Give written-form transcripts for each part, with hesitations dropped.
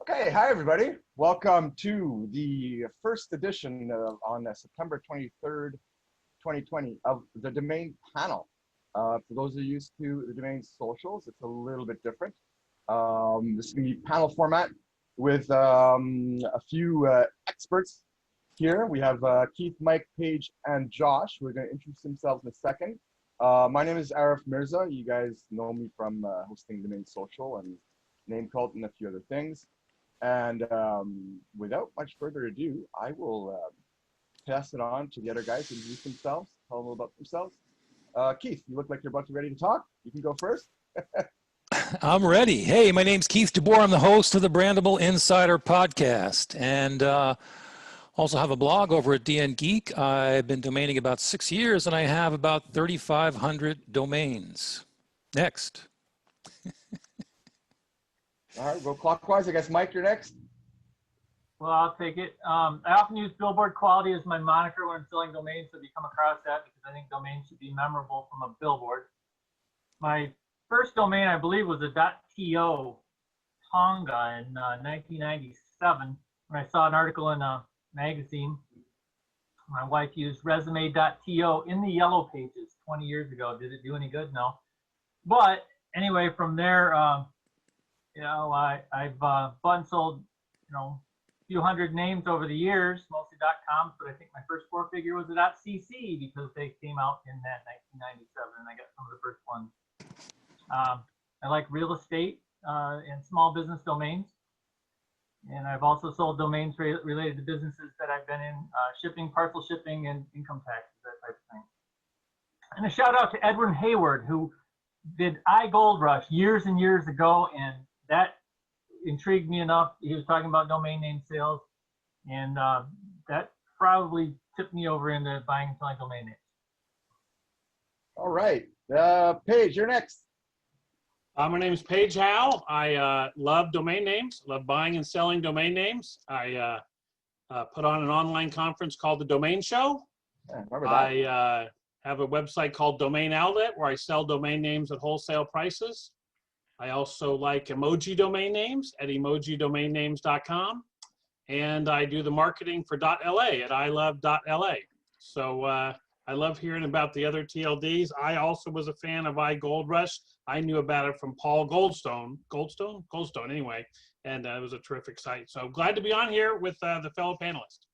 Okay, hi everybody. Welcome to the first edition on September 23rd, 2020 of the Domain panel. For those who are used to the Domain socials, it's a little bit different. This is going to be panel format with a few experts here. We have Keith, Mike, Page, and Josh, who are going to introduce themselves in a second. My name is Arif Mirza. You guys know me from hosting Domain Social and Name Cult and a few other things. And without much further ado, I will pass it on to the other guys to introduce themselves, tell them a little about themselves. Keith, you look like you're about to be ready to talk. You can go first. I'm ready. Hey, my name's Keith DeBoer. I'm the host of the Brandable Insider podcast, and also have a blog over at DN Geek. I've been domaining about 6 years, and I have about 3,500 domains. Next. All right, go clockwise. I guess, Mike, you're next. Well, I'll take it. I often use billboard quality as my moniker when I'm selling domains, so if you come across that, because I think domains should be memorable from a billboard. My first domain, I believe, was a .to Tonga in 1997, when I saw an article in a magazine. My wife used resume.to in the yellow pages 20 years ago. Did it do any good? No. But anyway, from there, you know, I've bought and sold, you know, a few hundred names over the years, mostly .coms, but I think my first four figure was a .cc because they came out in that 1997, and I got some of the first ones. I like real estate and small business domains, and I've also sold domains related to businesses that I've been in, shipping, parcel shipping, and income taxes, that type of thing. And a shout out to Edwin Hayward, who did iGoldrush years and years ago, and that intrigued me enough. He was talking about domain name sales, and that probably tipped me over into buying and selling domain names. All right, Paige, you're next. My name is Page Howe. I love domain names, love buying and selling domain names. I put on an online conference called The Domain Show. Yeah, remember that. I have a website called Domain Outlet where I sell domain names at wholesale prices. I also like emoji domain names at emojidomainnames.com. And I do the marketing for .la at ilove.la. So I love hearing about the other TLDs. I also was a fan of iGoldrush. I knew about it from Paul Goldstone anyway. And it was a terrific site. So glad to be on here with the fellow panelists.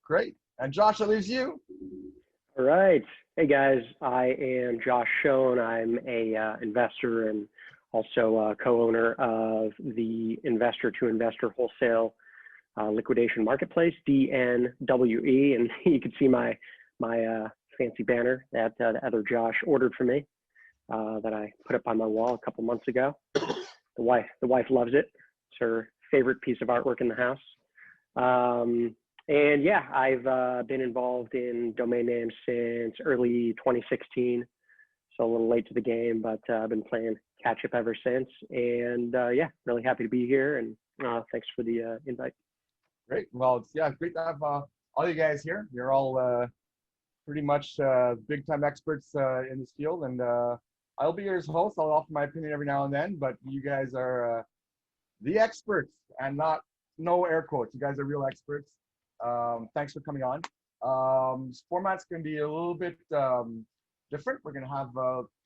Great. And Josh, that leaves you. All right. Hey guys, I am Josh Schoen. I'm a investor and also co-owner of the investor-to-investor wholesale liquidation marketplace, DNWE, and you can see my fancy banner that the other Josh ordered for me that I put up on my wall a couple months ago. The wife loves it. It's her favorite piece of artwork in the house. And yeah, I've been involved in domain names since early 2016. So a little late to the game, but I've been playing catch up ever since. And yeah, really happy to be here. And thanks for the invite. Great. Well, it's great to have all you guys here. You're all pretty much big time experts in this field. And I'll be here as host. I'll offer my opinion every now and then, but you guys are the experts, and no air quotes. You guys are real experts. Thanks for coming on. This format's going to be a little bit different. We're going to have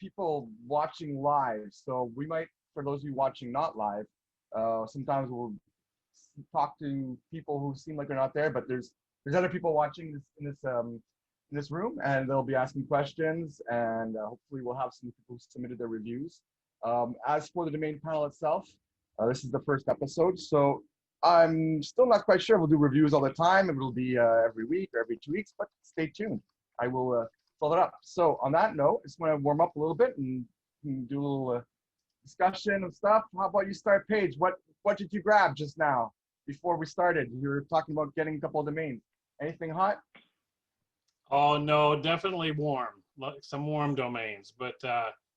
people watching live. So we might, for those of you watching not live, sometimes we'll talk to people who seem like they're not there, but there's other people watching in this room, and they'll be asking questions, and hopefully we'll have some people who submitted their reviews. As for the domain panel itself, this is the first episode, so I'm still not quite sure. We'll do reviews all the time. It will be every week or every 2 weeks, but stay tuned. I will fill it up. So on that note, I just want to warm up a little bit and do a little discussion of stuff. How about you start, Paige? What did you grab just now before we started? You were talking about getting a couple of domains. Anything hot? Oh, no, definitely warm. Some warm domains. But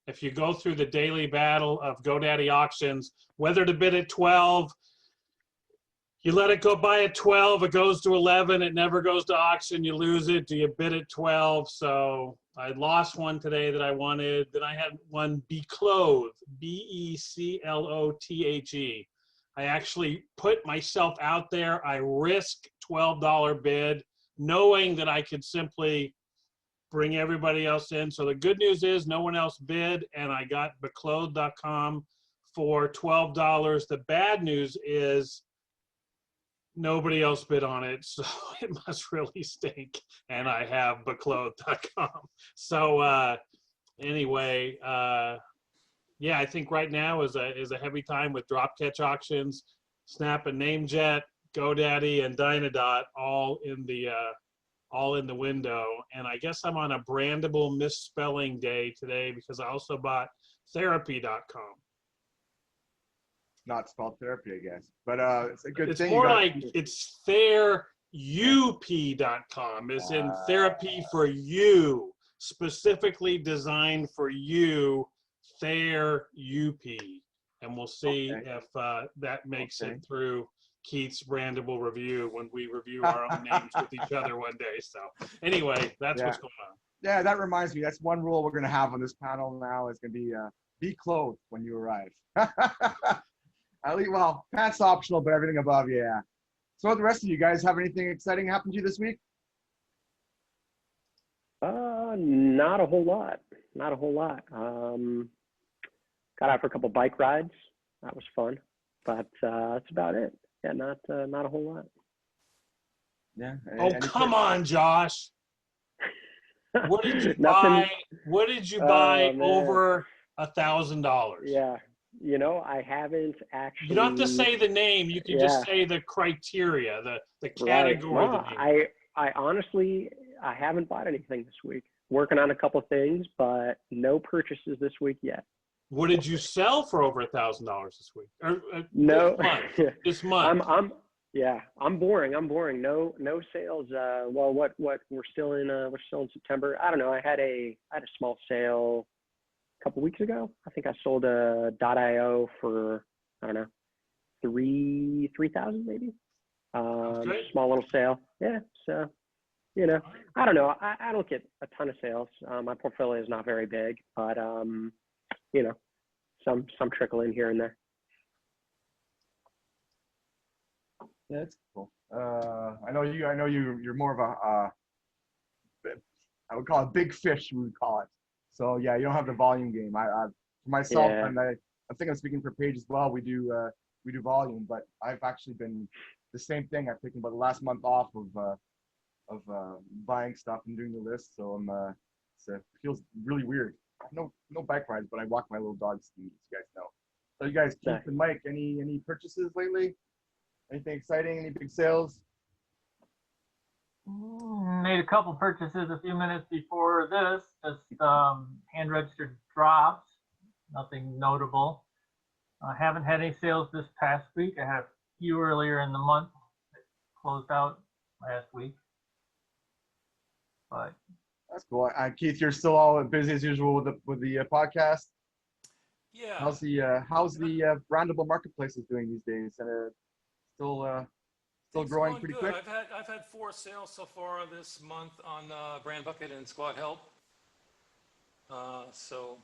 if you go through the daily battle of GoDaddy auctions, whether to bid at 12, you let it go by at 12, it goes to 11, it never goes to auction, you lose it. Do you bid at 12? So I lost one today that I wanted. Then I had one Beclothe, B-E-C-L-O-T-H-E. I actually put myself out there. I risked $12 bid, knowing that I could simply bring everybody else in. So the good news is no one else bid, and I got beclothed.com for $12. The bad news is nobody else bid on it, so it must really stink. And I have beclothed.com. So anyway, yeah, I think right now is a heavy time with drop catch auctions, Snap and Namejet, GoDaddy, and Dynadot all in the window. And I guess I'm on a brandable misspelling day today because I also bought therapy.com. Not spelled therapy, I guess, but it's a good It's thing. more like it's thereup.com, as in therapy for you, specifically designed for you, thereup. And we'll see if that makes it through Keith's brandable review when we review our own names with each other one day. So anyway, that's what's going on. Yeah, that reminds me. That's one rule we're going to have on this panel now is going to be clothed when you arrive. At least, well, pants optional, but everything above, yeah. So the rest of you guys have anything exciting happen to you this week? Not a whole lot. Not a whole lot. Got out for a couple bike rides. That was fun, but that's about it. Yeah, not a whole lot. Yeah. Oh, come on, Josh. What did you buy? What did you buy over $1,000? Yeah. You know, I haven't actually. You don't have to say the name. You can just say the criteria, the category. Right. I honestly, I haven't bought anything this week. Working on a couple things, but no purchases this week yet. What did you sell for over $1,000 this week? Or, no, this month. I'm boring. No sales. Well, what we're still in September. I don't know. I had a small sale a couple weeks ago. I think I sold a .io for, I don't know, 3,000 maybe. Small little sale. Yeah. So, you know, I don't know. I don't get a ton of sales. My portfolio is not very big, but you know, some trickle in here and there. Yeah, that's cool. I know you're more of a I would call it big fish, we would call it. So yeah, you don't have the volume game. For myself, and I think I'm speaking for Page as well. We do volume, but I've actually been the same thing. I've taken about the last month off of buying stuff and doing the list. So it feels really weird. No bike rides, but I walk my little dogs, as you guys know. So you guys, Keith and Mike, any purchases lately? Anything exciting? Any big sales? Made a couple purchases a few minutes before this, just hand registered drops, nothing notable. I haven't had any sales this past week. I had a few earlier in the month that closed out last week. But that's cool. Keith, you're still all busy as usual with the podcast. Yeah. How's the brandable marketplaces doing these days? Still growing pretty quick. I've had 4 sales so far this month on Brand Bucket and Squad Help. So,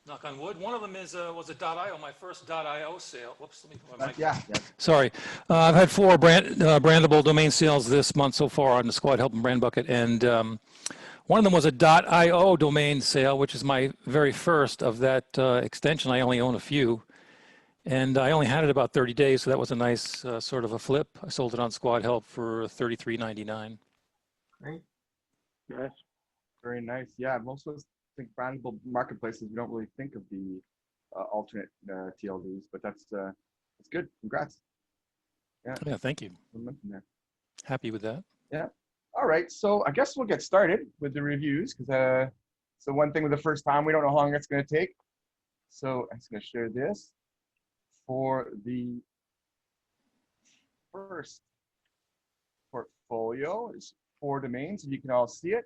knock on wood. One of them was a .io, my first .io sale. Whoops, let me put my mic. Yeah. Sorry, I've had 4 brandable domain sales this month so far on the Squad Help and Brand Bucket, and one of them was a .io domain sale, which is my very first of that extension. I only own a few. And I only had it about 30 days, so that was a nice sort of a flip. I sold it on Squad Help for $33.99. Great. Nice. Very nice. Yeah, most of us think brandable marketplaces, we don't really think of the alternate TLDs, but that's good. Congrats. Yeah, thank you. Happy with that. Yeah. All right. So I guess we'll get started with the reviews because so one thing with the first time, we don't know how long it's going to take. So I'm just going to share this. For the first portfolio is 4 domains, and you can all see it.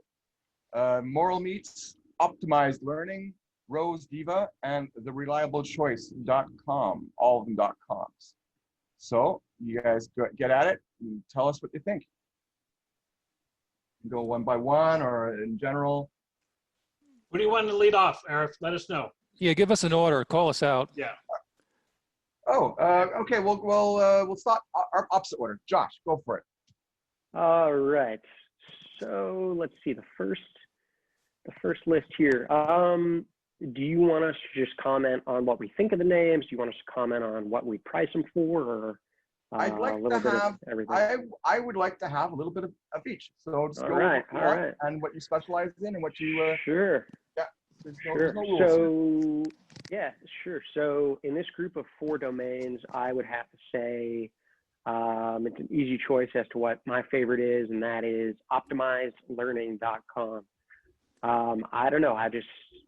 Moral Meats, Optimized Learning, Rose Diva, and TheReliableChoice.com, all of them .coms. So you guys get at it and tell us what you think. You can go one by one or in general. What do you want to lead off, Arif? Let us know. Yeah, give us an order. Call us out. Yeah. Oh, okay. We'll start our opposite order. Josh, go for it. All right. So let's see the first list here. Do you want us to just comment on what we think of the names? Do you want us to comment on what we price them for, or I'd like a little to bit have of everything? I would like to have a little bit of each. So just All go right, with what you all want right. and what you specialize in and what you Sure. yeah. There's Sure. no rules. So yeah, sure. So in this group of 4 domains, I would have to say it's an easy choice as to what my favorite is, and that is optimizedlearning.com. I don't know.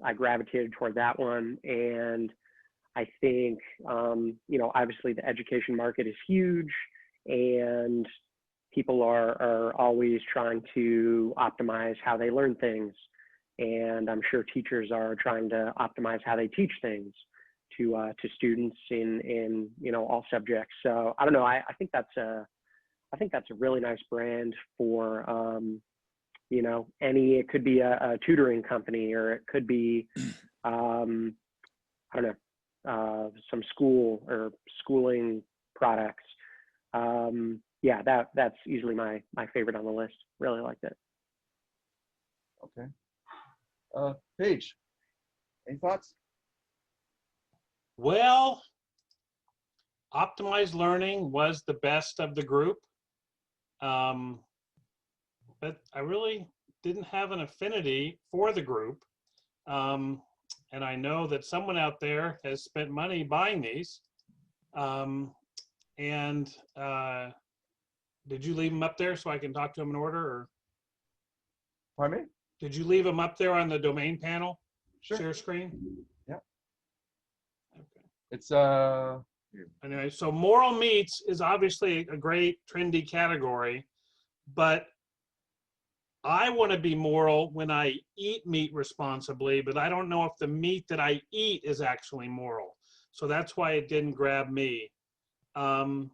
I gravitated toward that one, and I think obviously the education market is huge, and people are always trying to optimize how they learn things. And I'm sure teachers are trying to optimize how they teach things to students in all subjects. So I don't know. I think that's a really nice brand for it could be a tutoring company, or it could be I don't know, some school or schooling products. Yeah, that's easily my favorite on the list. Really liked it. Okay. Paige, any thoughts? Well, Optimized Learning was the best of the group. But I really didn't have an affinity for the group. And I know that someone out there has spent money buying these. Did you leave them up there so I can talk to them in order? Or Pardon me? did you leave them up there on the domain panel? Sure. Share screen? Yeah. Okay. It's Anyway, so moral meats is obviously a great trendy category, but I want to be moral when I eat meat responsibly, but I don't know if the meat that I eat is actually moral. So that's why it didn't grab me. Optimized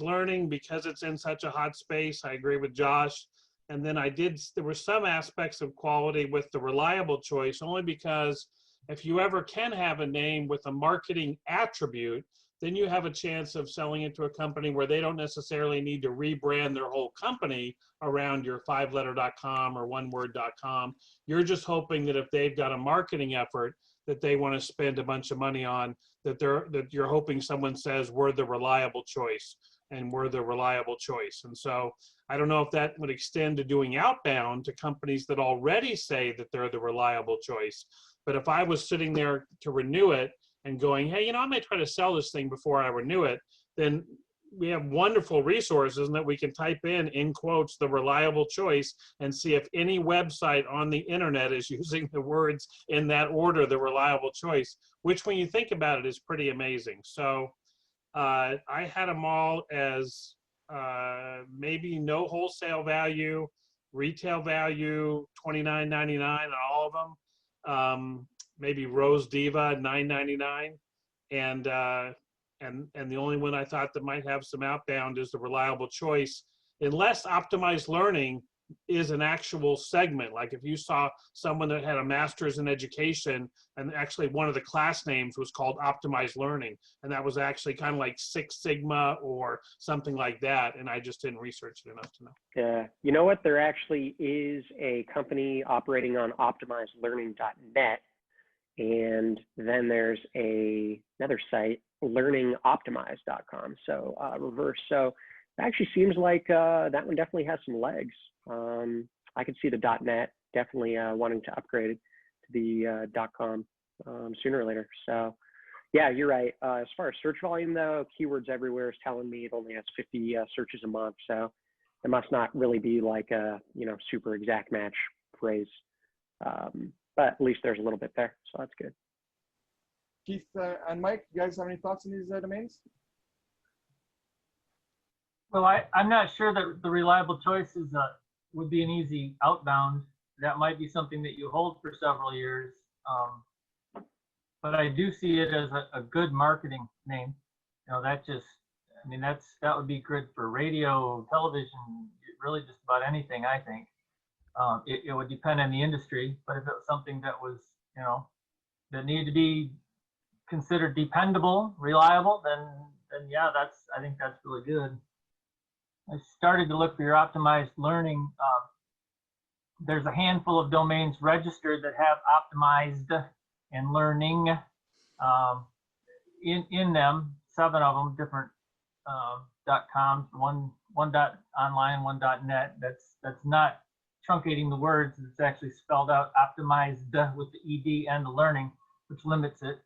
Learning, because it's in such a hot space, I agree with Josh. And then there were some aspects of quality with the reliable choice, only because if you ever can have a name with a marketing attribute, then you have a chance of selling it to a company where they don't necessarily need to rebrand their whole company around your 5letter.com or oneword.com. You're just hoping that if they've got a marketing effort that they want to spend a bunch of money on, that you're hoping someone says we're the reliable choice and we're the reliable choice. And so I don't know if that would extend to doing outbound to companies that already say that they're the reliable choice. But if I was sitting there to renew it and going, hey, I may try to sell this thing before I renew it, then we have wonderful resources that we can type in quotes, the reliable choice, and see if any website on the internet is using the words in that order, the reliable choice, which when you think about it is pretty amazing. So I had them all as maybe no wholesale value, retail value, $29.99 on all of them. Maybe Rose Diva, $9.99, and the only one I thought that might have some outbound is the reliable choice, unless Optimized Learning is an actual segment. Like if you saw someone that had a master's in education, and actually one of the class names was called Optimized Learning, and that was actually kind of like Six Sigma or something like that, and I just didn't research it enough to know. Yeah, you know what? There actually is a company operating on optimizedlearning.net, and then there's another site, learningoptimized.com. So reverse. So it actually seems like that one definitely has some legs. I could see the .net definitely wanting to upgrade to the .com sooner or later. So yeah, you're right. As far as search volume though, Keywords Everywhere is telling me it only has 50 searches a month. So it must not really be like a super exact match phrase. But at least there's a little bit there, so that's good. Keith and Mike, you guys have any thoughts on these domains? Well, I'm not sure that the reliable choice would be an easy outbound. That might be something that you hold for several years. But I do see it as a good marketing name. That would be good for radio, television, really just about anything, I think. It would depend on the industry, but if it was something that was, that needed to be considered dependable, reliable, then yeah, I think that's really good. I started to look for your optimized learning. There's a handful of domains registered that have optimized and learning in them, 7 of them, different .coms, one .online, one .net. That's not truncating the words. It's actually spelled out optimized with the ed and the learning, which limits it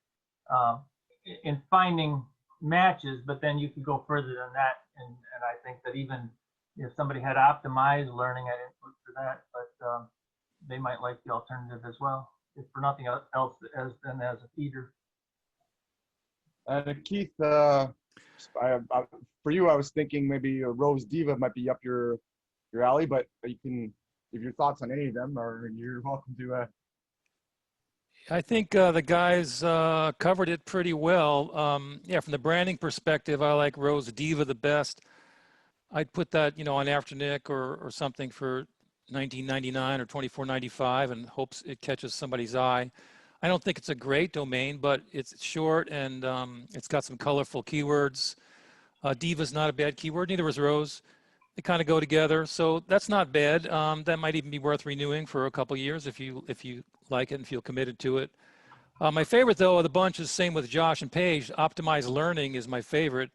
in finding matches. But then you could go further than that, and I think that even if somebody had optimized learning, I didn't look for that, but they might like the alternative as well, if for nothing else as a feeder. Keith, for you, I was thinking maybe Rose Diva might be up your alley, but you can give your thoughts on any of them, or you're welcome to. I think the guys covered it pretty well. Yeah, from the branding perspective, I like Rose Diva the best. I'd put that, on Afternic or something for $19.99 or $24.95 and hopes it catches somebody's eye. I don't think it's a great domain, but it's short and it's got some colorful keywords. Diva's not a bad keyword, neither is Rose. They kind of go together, so that's not bad. That might even be worth renewing for a couple years if you like it and feel committed to it. My favorite, though, of the bunch is same with Josh and Page. Optimized Learning is my favorite.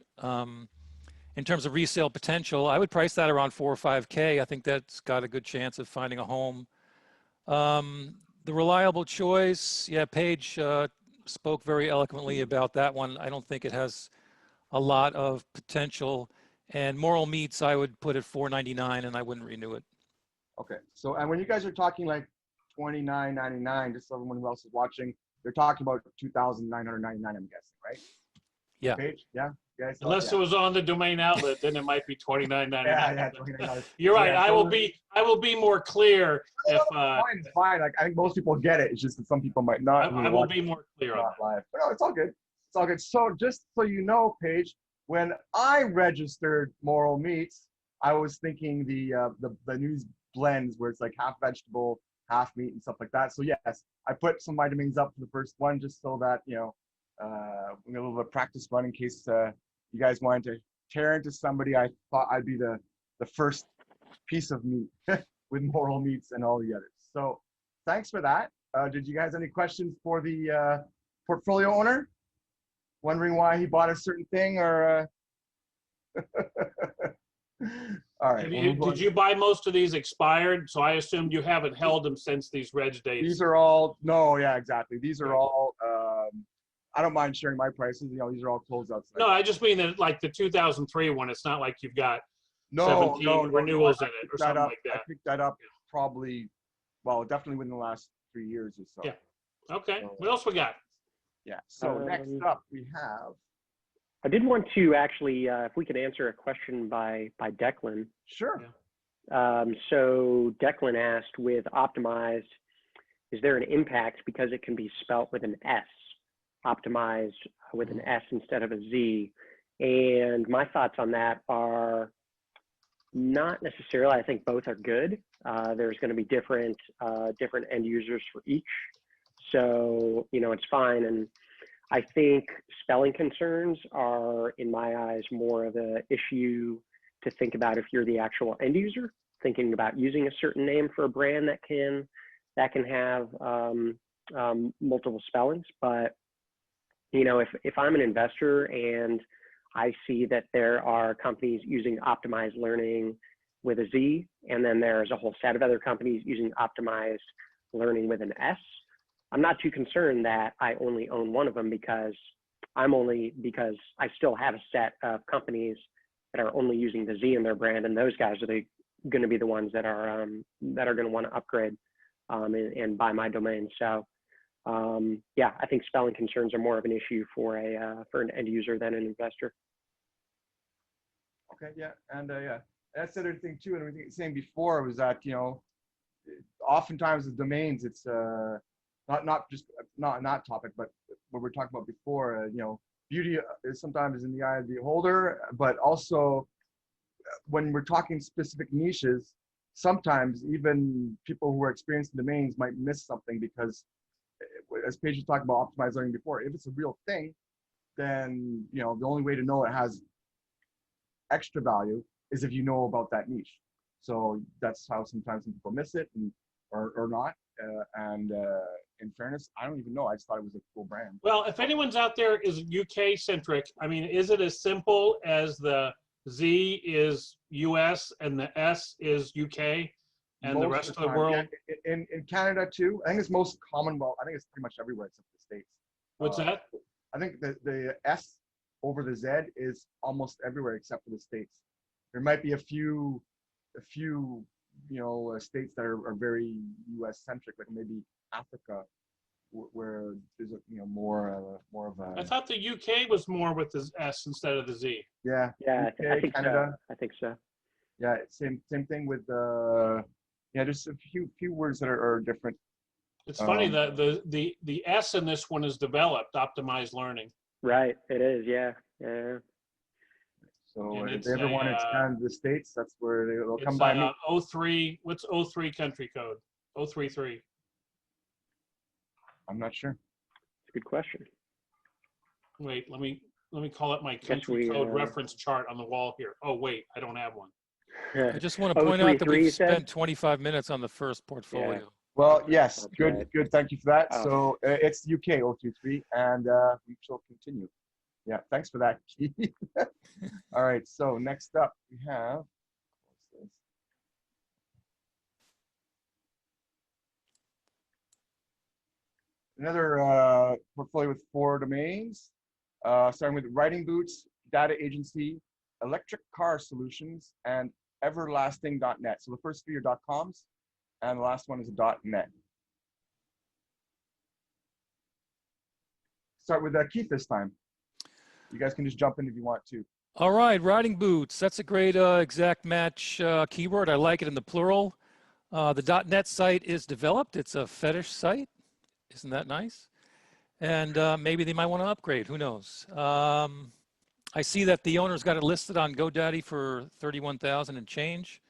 In terms of resale potential, I would price that around $4 or $5K. I think that's got a good chance of finding a home. The reliable choice, yeah, Page spoke very eloquently about that one. I don't think it has a lot of potential. And Moral Meats, I would put at $4.99 and I wouldn't renew it. Okay, so and when you guys are talking like $29.99, just so everyone else is watching, they're talking about $2,999, I'm guessing, right? Yeah. Page, yeah. Guys, Unless it was on the domain outlet, then it might be $29.99. Yeah, $29. You're right. Yeah, I will be more clear if it's fine. Like I think most people get it. It's just that some people might not. I will be more clear on that. Live. But no, it's all good. It's all good. So just so you know, Paige, when I registered Moral Meats, I was thinking the news blends where it's like half vegetable, half meat, and stuff like that. So yes, I put some vitamins up for the first one just so that we have a little bit of practice run in case you guys wanted to tear into somebody. I thought I'd be the first piece of meat with Moral Meats and all the others. So thanks for that. Did you guys have any questions for the portfolio owner? Wondering why he bought a certain thing or? All right. Did you buy most of these expired? So I assumed you haven't held them since these reg dates. These are all, no, yeah, exactly. These are all, I don't mind sharing my prices. These are all closeouts. No, I just mean that like the 2003 one, it's not like you've got 17 renewals in it or something like that. I picked that up probably, well, definitely within the last 3 years or so. Yeah. Okay. What else we got? Yeah. So next up we have. I did want to actually, if we could answer a question by Declan. Sure. Yeah. So Declan asked, with optimized, is there an impact because it can be spelt with an S, optimized with an S instead of a Z? And my thoughts on that are not necessarily. I think both are good. There's going to be different end users for each. So, it's fine. And I think spelling concerns are, in my eyes, more of an issue to think about if you're the actual end user, thinking about using a certain name for a brand that can have multiple spellings. But, if I'm an investor and I see that there are companies using optimized learning with a Z, and then there's a whole set of other companies using optimized learning with an S, I'm not too concerned that I only own one of them because I still have a set of companies that are only using the Z in their brand, and those guys are going to be the ones that are going to want to upgrade and buy my domain. So yeah, I think spelling concerns are more of an issue for an end user than an investor. Okay, yeah, and yeah, that's the other thing too. And we were saying before was that oftentimes the domains, it's not topic, but what we're talking about before, beauty is sometimes in the eye of the beholder, but also when we're talking specific niches, sometimes even people who are experienced in domains might miss something because as Page was talking about optimized learning before, if it's a real thing, then the only way to know it has extra value is if you know about that niche. So that's how sometimes some people miss it or not. In fairness, I don't even know. I just thought it was a cool brand. Well, if anyone's out there is UK centric, I mean, is it as simple as the Z is US and the S is UK and Most the rest of the time, world? yeah, in Canada too. I think it's most common. Well, I think it's pretty much everywhere except the States. What's that? I think the S over the Z is almost everywhere except for the States. There might be a few states that are very US centric, like maybe Africa, where there's more of a. I thought the UK was more with the S instead of the Z. Yeah. Yeah, UK, I think Canada. so. I think so. Yeah, same thing with just a few words that are different. It's funny that the S in this one is developed, optimized learning. Right, it is. Yeah, yeah. So And if it's they ever want to expand to the States, that's where they'll come by me. 03. What's 03 country code? 033. I'm not sure. It's a good question. Wait, let me call up my country code reference chart on the wall here. Oh wait, I don't have one. I just want to point out that 033 we've you said? spent 25 minutes on the first portfolio. Yeah. Well, yes, That's good, right. good. Thank you for that. Oh. So it's UK 023, and we shall continue. Yeah, thanks for that, Keith. All right, so next up we have. What's this? Another portfolio with 4 domains, starting with Writing Boots, Data Agency, Electric Car Solutions, and Everlasting.net. So the first 3 are .coms, and the last one is a .net. Start with Keith this time. You guys can just jump in if you want to. All right, Riding Boots. That's a great exact match keyword. I like it in the plural. The .net site is developed. It's a fetish site. Isn't that nice? And maybe they might want to upgrade. Who knows? I see that the owner's got it listed on GoDaddy for $31,000 and change.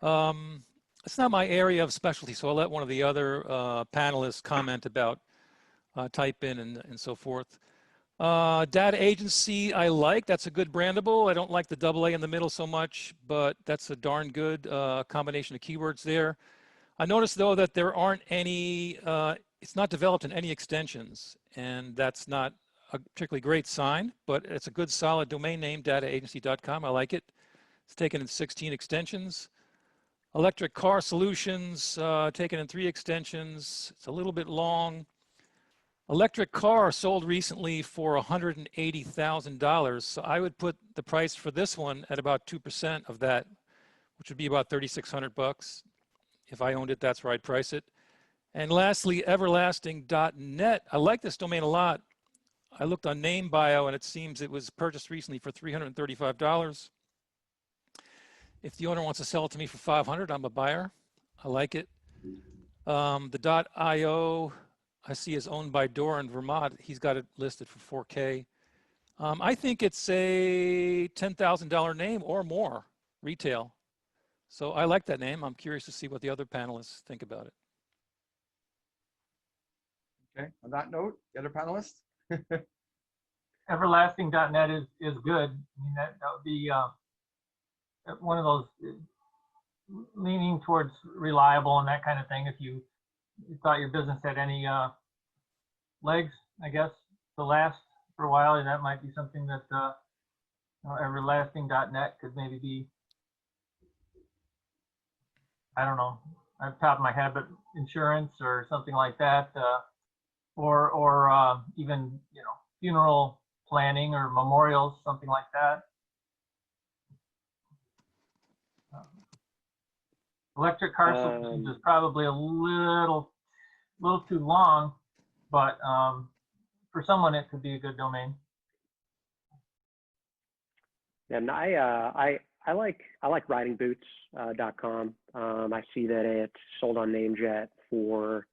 It's not my area of specialty, so I'll let one of the other panelists comment about type in and so forth. Data Agency, I like. That's a good brandable. I don't like the AA in the middle so much, but that's a darn good combination of keywords there. I noticed though that there aren't any, it's not developed in any extensions, and that's not a particularly great sign, but it's a good solid domain name, dataagency.com. I like it. It's taken in 16 extensions. Electric Car Solutions, taken in 3 extensions. It's a little bit long. Electric car sold recently for $180,000. So I would put the price for this one at about 2% of that, which would be about $3,600. If I owned it, that's where I'd price it. And lastly, everlasting.net. I like this domain a lot. I looked on NameBio and it seems it was purchased recently for $335. If the owner wants to sell it to me for $500, I'm a buyer. I like it. The .io, I see is owned by Dora in Vermont. He's got it listed for $4K. I think it's a $10,000 name or more, retail. So I like that name. I'm curious to see what the other panelists think about it. Okay, on that note, the other panelists? Everlasting.net is good. I mean, that would be one of those leaning towards reliable and that kind of thing. If you thought your business had any legs, I guess, to last for a while, and that might be something that everlasting.net could maybe be, I don't know, off the top of my head, but insurance or something like that, or even, you know, funeral planning or memorials, something like that. Electric car solutions is probably a little too long, but for someone it could be a good domain. And I like writingboots.com. I see that it's sold on Namejet for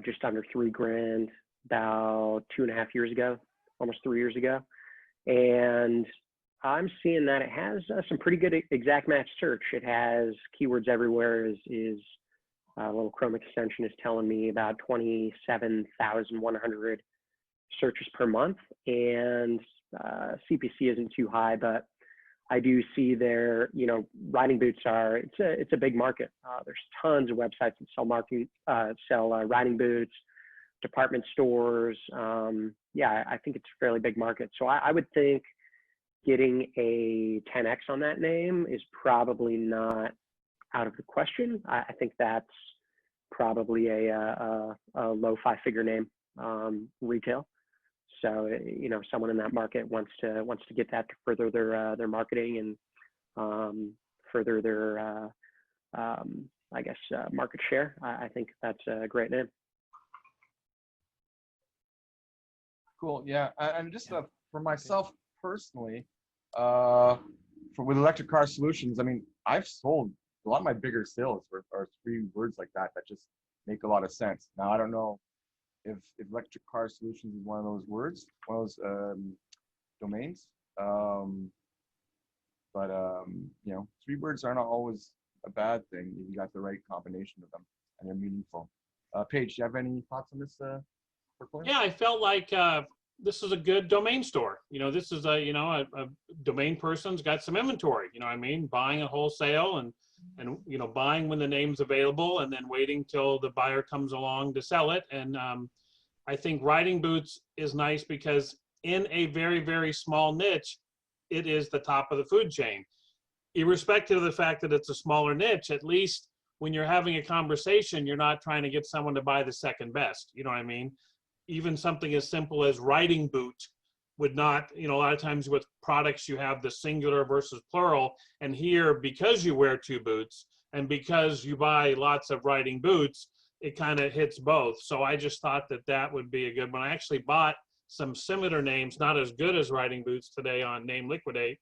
just under $3,000 about 2.5 years ago, almost 3 years ago. And I'm seeing that it has some pretty good exact match search. It has keywords everywhere is A little Chrome extension is telling me about 27,100 searches per month, and CPC isn't too high, but I do see there, you know, riding boots are, it's a big market. There's tons of websites that sell riding boots, department stores. Yeah, I think it's a fairly big market. So I would think getting a 10X on that name is probably not out of the question. I think that's probably a low 5-figure name, retail. So, you know, someone in that market wants to get that to further their marketing and further their I guess market share. I think that's a great name. Cool. Yeah, and just for myself personally, with electric car solutions, I mean, I've sold a lot of my bigger sales are 3 words like that just make a lot of sense. Now I don't know if electric car solutions is one of those words, one of those domains, but you know, 3 words are not always a bad thing if you got the right combination of them and they're meaningful. Paige, do you have any thoughts on this portfolio? Yeah, I felt like this is a good domain store. You know, this is a domain person's got some inventory, you know what I mean? Buying at wholesale and you know, buying when the name's available and then waiting till the buyer comes along to sell it. And I think riding boots is nice because in a very, very small niche, it is the top of the food chain. Irrespective of the fact that it's a smaller niche, at least when you're having a conversation, you're not trying to get someone to buy the second best, you know what I mean? Even something as simple as riding boot would not, you know, a lot of times with products you have the singular versus plural, and here, because you wear 2 boots and because you buy lots of riding boots, it kind of hits both. So I just thought that that would be a good one. I actually bought some similar names, not as good as riding boots today on Name Liquidate,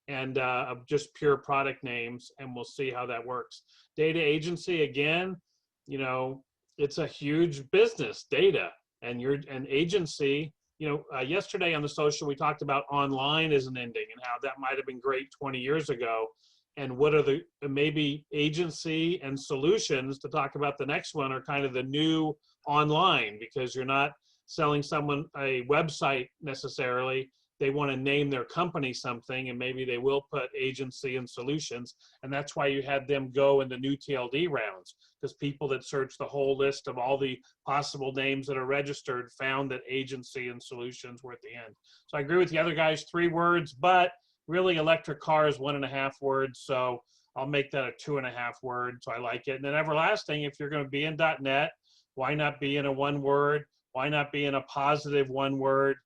and of just pure product names, and we'll see how that works. Data agency, again, you know, it's a huge business, data, and you're an agency. You know, yesterday on the social, we talked about online as an ending and how that might have been great 20 years ago. And what are the maybe agency and solutions to talk about the next one are kind of the new online, because you're not selling someone a website necessarily. They want to name their company something, and maybe they will put agency and solutions. And that's why you had them go in the new TLD rounds, because people that searched the whole list of all the possible names that are registered found that agency and solutions were at the end. So I agree with the other guys, 3 words, but really electric car is 1.5 words. So I'll make that a 2.5 word. So I like it. And then everlasting, if you're going to be in .NET, why not be in a 1 word? Why not be in a positive 1 word?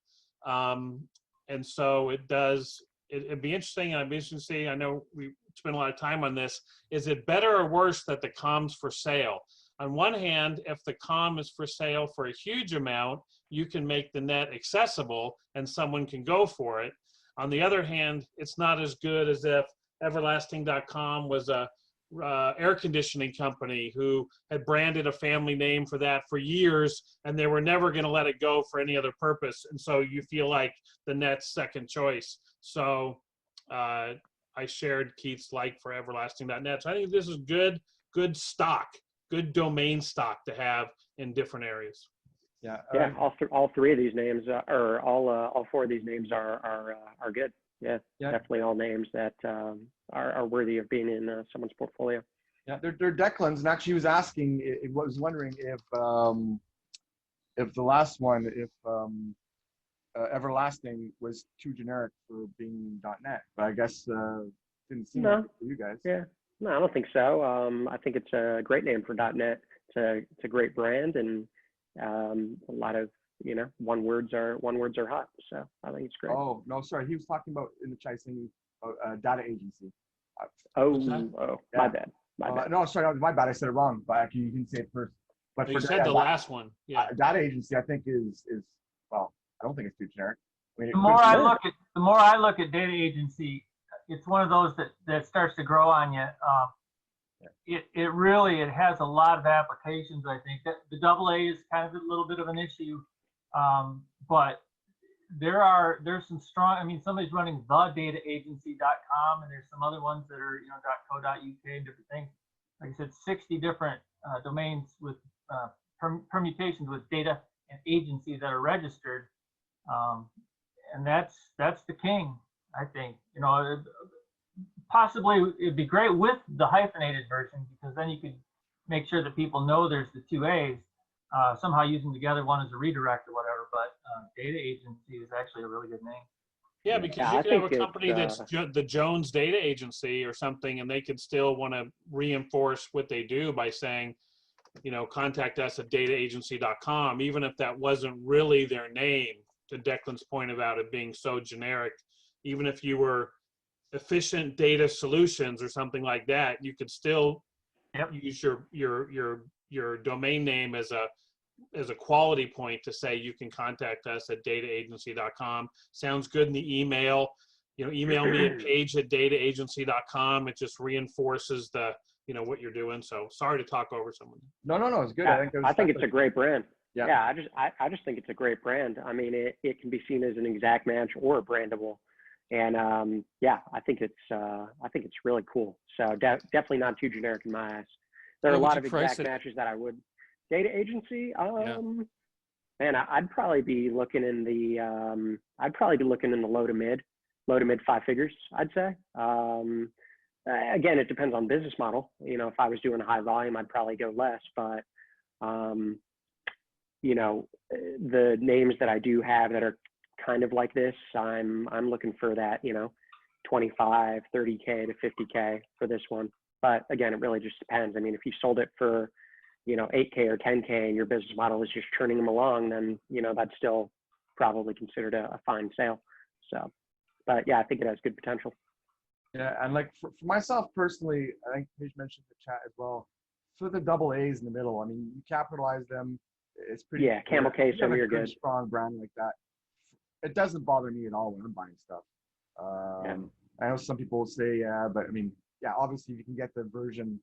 And so it does, it'd be interesting, and I'd be interested to see, I know we spent a lot of time on this, is it better or worse that the com's for sale? On one hand, if the com is for sale for a huge amount, you can make the net accessible and someone can go for it. On the other hand, it's not as good as if everlasting.com was a air conditioning company who had branded a family name for that for years, and they were never going to let it go for any other purpose. And so you feel like the net's second choice. So I shared Keith's like for everlasting.net. So I think this is good stock, good domain stock to have in different areas. Yeah. Yeah. All 3 of these names, or all 4 of these names are good. Yeah. Definitely all names that are worthy of being in someone's portfolio. Yeah, they're Declan's, and actually he was asking, was wondering if the last one, if everlasting was too generic for being .NET, but I guess didn't seem like it for you guys. Yeah, no, I don't think so. I think it's a great name for .NET. It's a great brand, and a lot of, you know, one words are hot. So I think it's great. Oh no, sorry, he was talking about in the chat saying data agency. My bad. No, sorry, my bad. I said it wrong. But actually, you can say it first. But you said the last one. Yeah. Data agency, I think is well, I don't think it's too generic. I mean, the more I look at data agency, it's one of those that starts to grow on you. It really has a lot of applications. I think that the AA is kind of a little bit of an issue, but there's some strong. I mean, somebody's running the dataagency.com, and there's some other ones that are, you know, .co.uk and different things. like I said, 60 different domains with permutations with data and agencies that are registered. And that's the king, I think. You know, possibly it'd be great with the hyphenated version, because then you could make sure that people know there's the two A's. Somehow use them together, one as a redirect or whatever, but data agency is actually a really good name. Yeah, because you could have a company that's the Jones Data Agency or something, and they could still want to reinforce what they do by saying, you know, contact us at dataagency.com, even if that wasn't really their name, to Declan's point about it being so generic. Even if you were Efficient Data Solutions or something like that, you could still use your domain name as a quality point to say you can contact us at dataagency.com. Sounds good in the email. You know, email me at page@dataagency.com. It just reinforces the, you know, what you're doing. So sorry to talk over someone. No, it's good. Yeah, I think it's a great brand. Yeah. I just think it's a great brand. I mean, it can be seen as an exact match or a brandable. And yeah, I think it's really cool. So definitely not too generic in my eyes. There are a lot of exact matches that I would. Data agency, man, I'd probably be looking in the low to mid 5 figures, I'd say. Again, it depends on business model. You know, if I was doing high volume, I'd probably go less, but you know, the names that I do have that are kind of like this, I'm looking for that, you know, 25, 30K to 50K for this one. But again, it really just depends. I mean, if you sold it for, you know, 8K or 10K and your business model is just churning them along, then, you know, that's still probably considered a fine sale. So, but yeah, I think it has good potential. Yeah, and like for myself personally, I think Paige mentioned in the chat as well, for the double A's in the middle, I mean, you capitalize them, it's pretty. Yeah, camel case, so you're good. Strong brand like that. It doesn't bother me at all when I'm buying stuff. I know some people will say, yeah, but I mean, yeah, obviously if you can get the version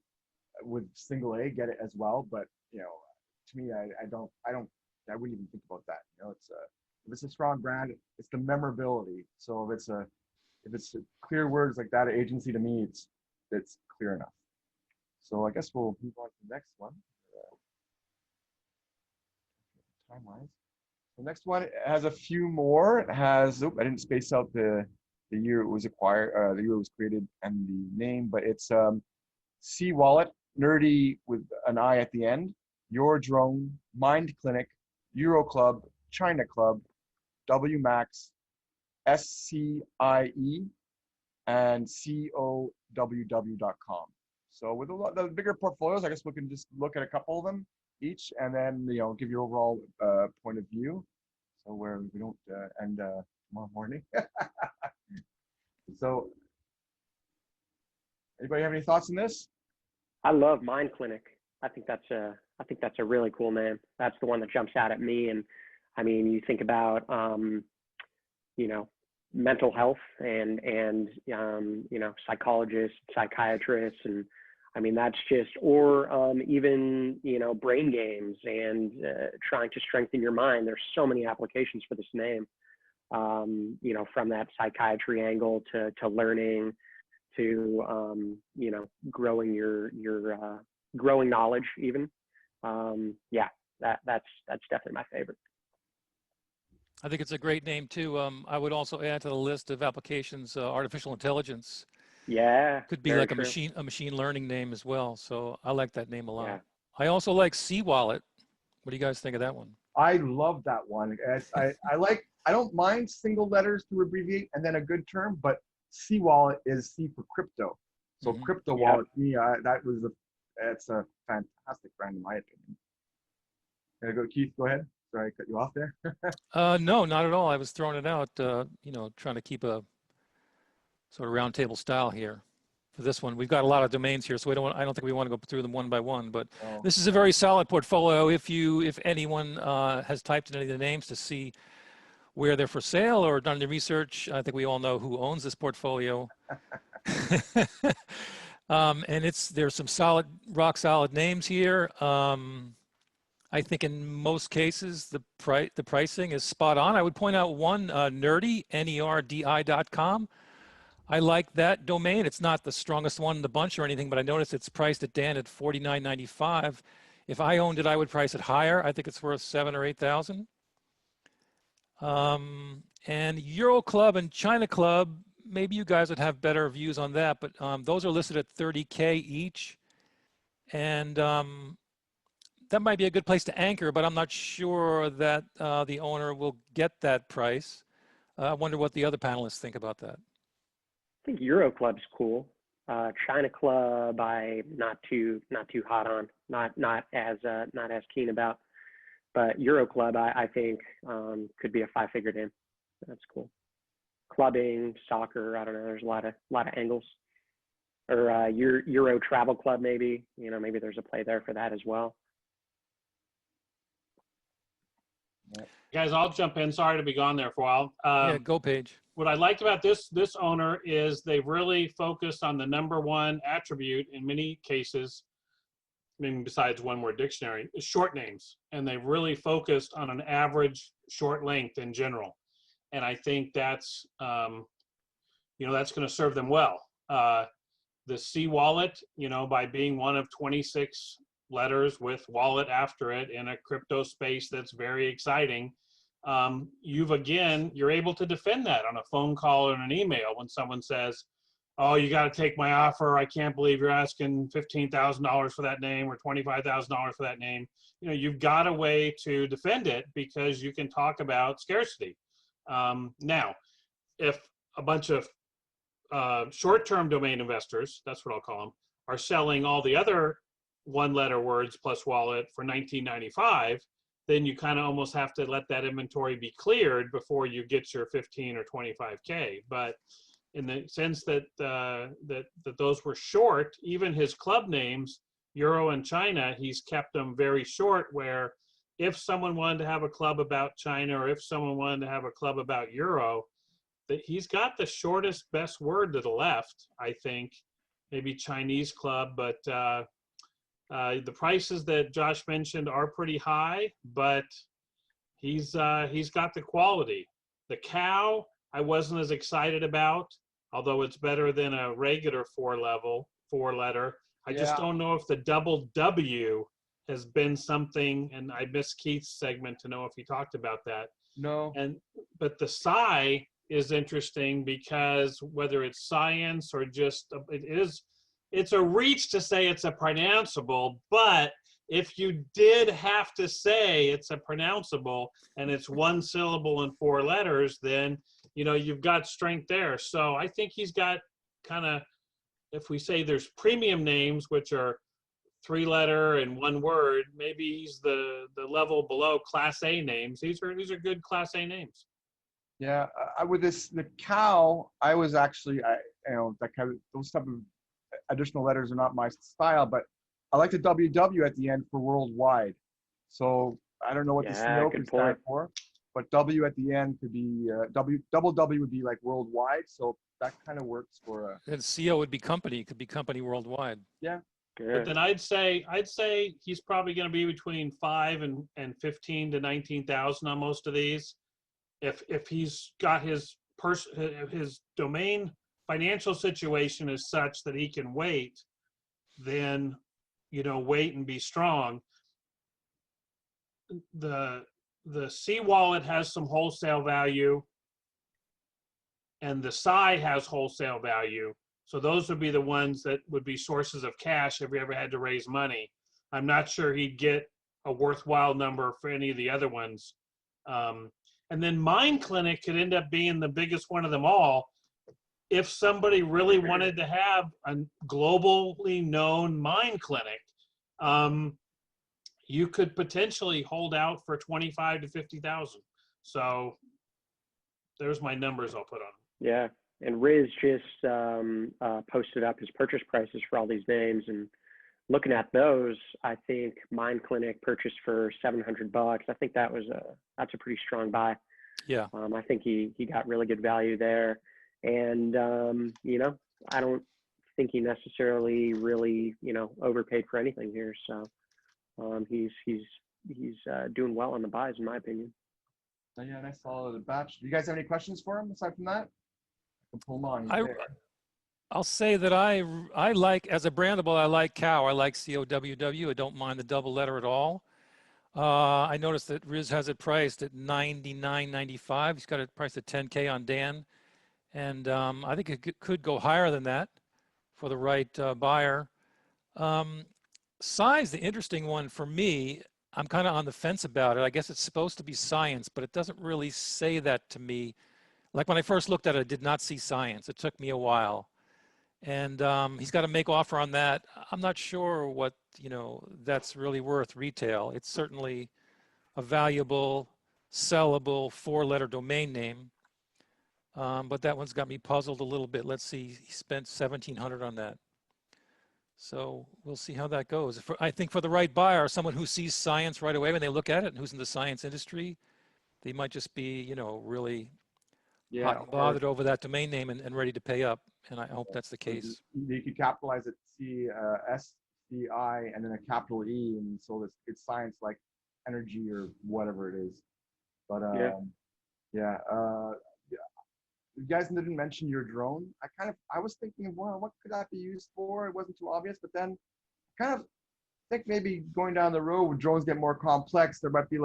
with single A, get it as well. But you know, to me, I wouldn't even think about that. You know, if it's a strong brand, it's the memorability. So if it's clear words like that agency, to me, it's clear enough. So I guess we'll move on to the next one. Time-wise. The next one has a few more. It has, I didn't space out the year it was acquired, the year it was created and the name, but it's C Wallet, nerdy with an I at the end, Your Drone, Mind Clinic, Euro Club, China Club, WMAX, SCIE, and COWW.com. So with the bigger portfolios, I guess we can just look at a couple of them each, and then, you know, give your overall point of view. So where we don't end tomorrow morning. So, anybody have any thoughts on this? I love Mind Clinic. I think that's a really cool name. That's the one that jumps out at me. And I mean, you think about you know, mental health and you know, psychologists, psychiatrists, and I mean, that's just, or even, you know, brain games and trying to strengthen your mind. There's so many applications for this name, you know, from that psychiatry angle to learning to, you know, growing your growing knowledge even. Yeah, that's definitely my favorite. I think it's a great name too. I would also add to the list of applications, artificial intelligence. Yeah, could be like a machine learning name as well. So I like that name a lot. Yeah. I also like C Wallet. What do you guys think of that one? I love that one. I don't mind single letters to abbreviate and then a good term, but C Wallet is C for crypto. So crypto wallet, it's a fantastic brand in my opinion. Gonna go, Keith, go ahead. Sorry, I cut you off there. No, not at all. I was throwing it out, you know, trying to keep a sort of round table style here for this one. We've got a lot of domains here, so I don't think we want to go through them one by one, but this is a very solid portfolio. If anyone has typed in any of the names to see where they're for sale or done the research, I think we all know who owns this portfolio. And there's some rock solid names here. I think in most cases, the pricing is spot on. I would point out one, Nerdy, NERDI.com. I like that domain. It's not the strongest one in the bunch or anything, but I noticed it's priced at Dan at $49.95. If I owned it, I would price it higher. I think it's worth 7 or 8,000. And Euro Club and China Club, maybe you guys would have better views on that, but those are listed at 30K each. And that might be a good place to anchor, but I'm not sure that the owner will get that price. I wonder what the other panelists think about that. I think Euro Club's cool. China Club, I'm not too hot on, not as keen about. But Euro Club, I think could be a 5-figure name. That's cool. Clubbing, soccer, I don't know. There's a lot of angles. Or Euro Travel Club, maybe. You know, maybe there's a play there for that as well. Guys, I'll jump in. Sorry to be gone there for a while. Yeah, go Page. What I liked about this owner is they've really focused on the #1 attribute in many cases, I mean, besides one-word dictionary, is short names. And they've really focused on an average short length in general. And I think that's, that's going to serve them well. The C wallet, by being one of 26 letters with wallet after it in a crypto space that's very exciting, you're able to defend that on a phone call or an email when someone says, oh, you got to take my offer. I can't believe you're asking $15,000 for that name or $25,000 for that name. You've got a way to defend it because you can talk about scarcity. Now, if a bunch of short-term domain investors, that's what I'll call them, are selling all the other one-letter words plus wallet for $19.95, then you kind of almost have to let that inventory be cleared before you get your 15 or 25K. But in the sense that that those were short, even his club names, Euro and China, he's kept them very short, where if someone wanted to have a club about China or if someone wanted to have a club about Euro, that he's got the shortest best word to the left, I think, maybe Chinese club, but the prices that Josh mentioned are pretty high, but he's got the quality. The cow, I wasn't as excited about, although it's better than a regular 4-letter. I just don't know if the double W has been something, and I missed Keith's segment to know if he talked about that. No. But the psi is interesting because whether it's science or just, it's a reach to say it's a pronounceable, but if you did have to say it's a pronounceable and it's 1 syllable and 4 letters, then, you've got strength there. So I think he's got kind of, if we say there's premium names, which are 3-letter and 1 word, maybe he's the level below Class A names. These are good Class A names. Yeah, with the cow, I was actually, that kind of, those type of additional letters are not my style, but I like the WW at the end for worldwide. So I don't know what the CO can stand for, but W at the end could be double W would be like worldwide. So that kind of works for And CO would be company. It could be company worldwide. Yeah. But then I'd say he's probably going to be between 5 and 15 to 19,000 on most of these. If he's got his domain financial situation is such that he can wait, then wait and be strong. The C wallet has some wholesale value, and the Psi has wholesale value. So those would be the ones that would be sources of cash if we ever had to raise money. I'm not sure he'd get a worthwhile number for any of the other ones. And then Mind Clinic could end up being the biggest one of them all. If somebody really wanted to have a globally known Mind Clinic, you could potentially hold out for 25 to 50,000. So there's my numbers I'll put on. Yeah, and Riz just posted up his purchase prices for all these names, and looking at those, I think Mind Clinic purchased for $700. I think that's a pretty strong buy. Yeah. I think he got really good value there, and I don't think he necessarily really overpaid for anything here. So he's doing well on the buys, in my opinion. Yeah, nice solid batch. Do you guys have any questions for him aside from that? can pull him on. He's I, there. I'll say that I like, as a brandable, I like cow. I like COWW. I don't mind the double letter at all. I noticed that Riz has it priced at $99.95. He's got it priced at 10K on Dan. And I think it could go higher than that for the right buyer. Size, the interesting one for me, I'm kind of on the fence about it. I guess it's supposed to be science, but it doesn't really say that to me. Like when I first looked at it, I did not see science. It took me a while. And he's got to make offer on that. I'm not sure what, that's really worth retail. It's certainly a valuable, sellable 4-letter domain name. But that one's got me puzzled a little bit. Let's see, he spent $1,700 on that. So we'll see how that goes. I think for the right buyer, someone who sees science right away when they look at it and who's in the science industry, they might just be, really hot and bothered over that domain name and ready to pay up. And I hope that's the case. You could capitalize it SCI and then a capital E, and so it's science like energy or whatever it is. But you guys didn't mention your drone. I was thinking, well, what could that be used for? It wasn't too obvious, but then kind of think maybe going down the road when drones get more complex, there might be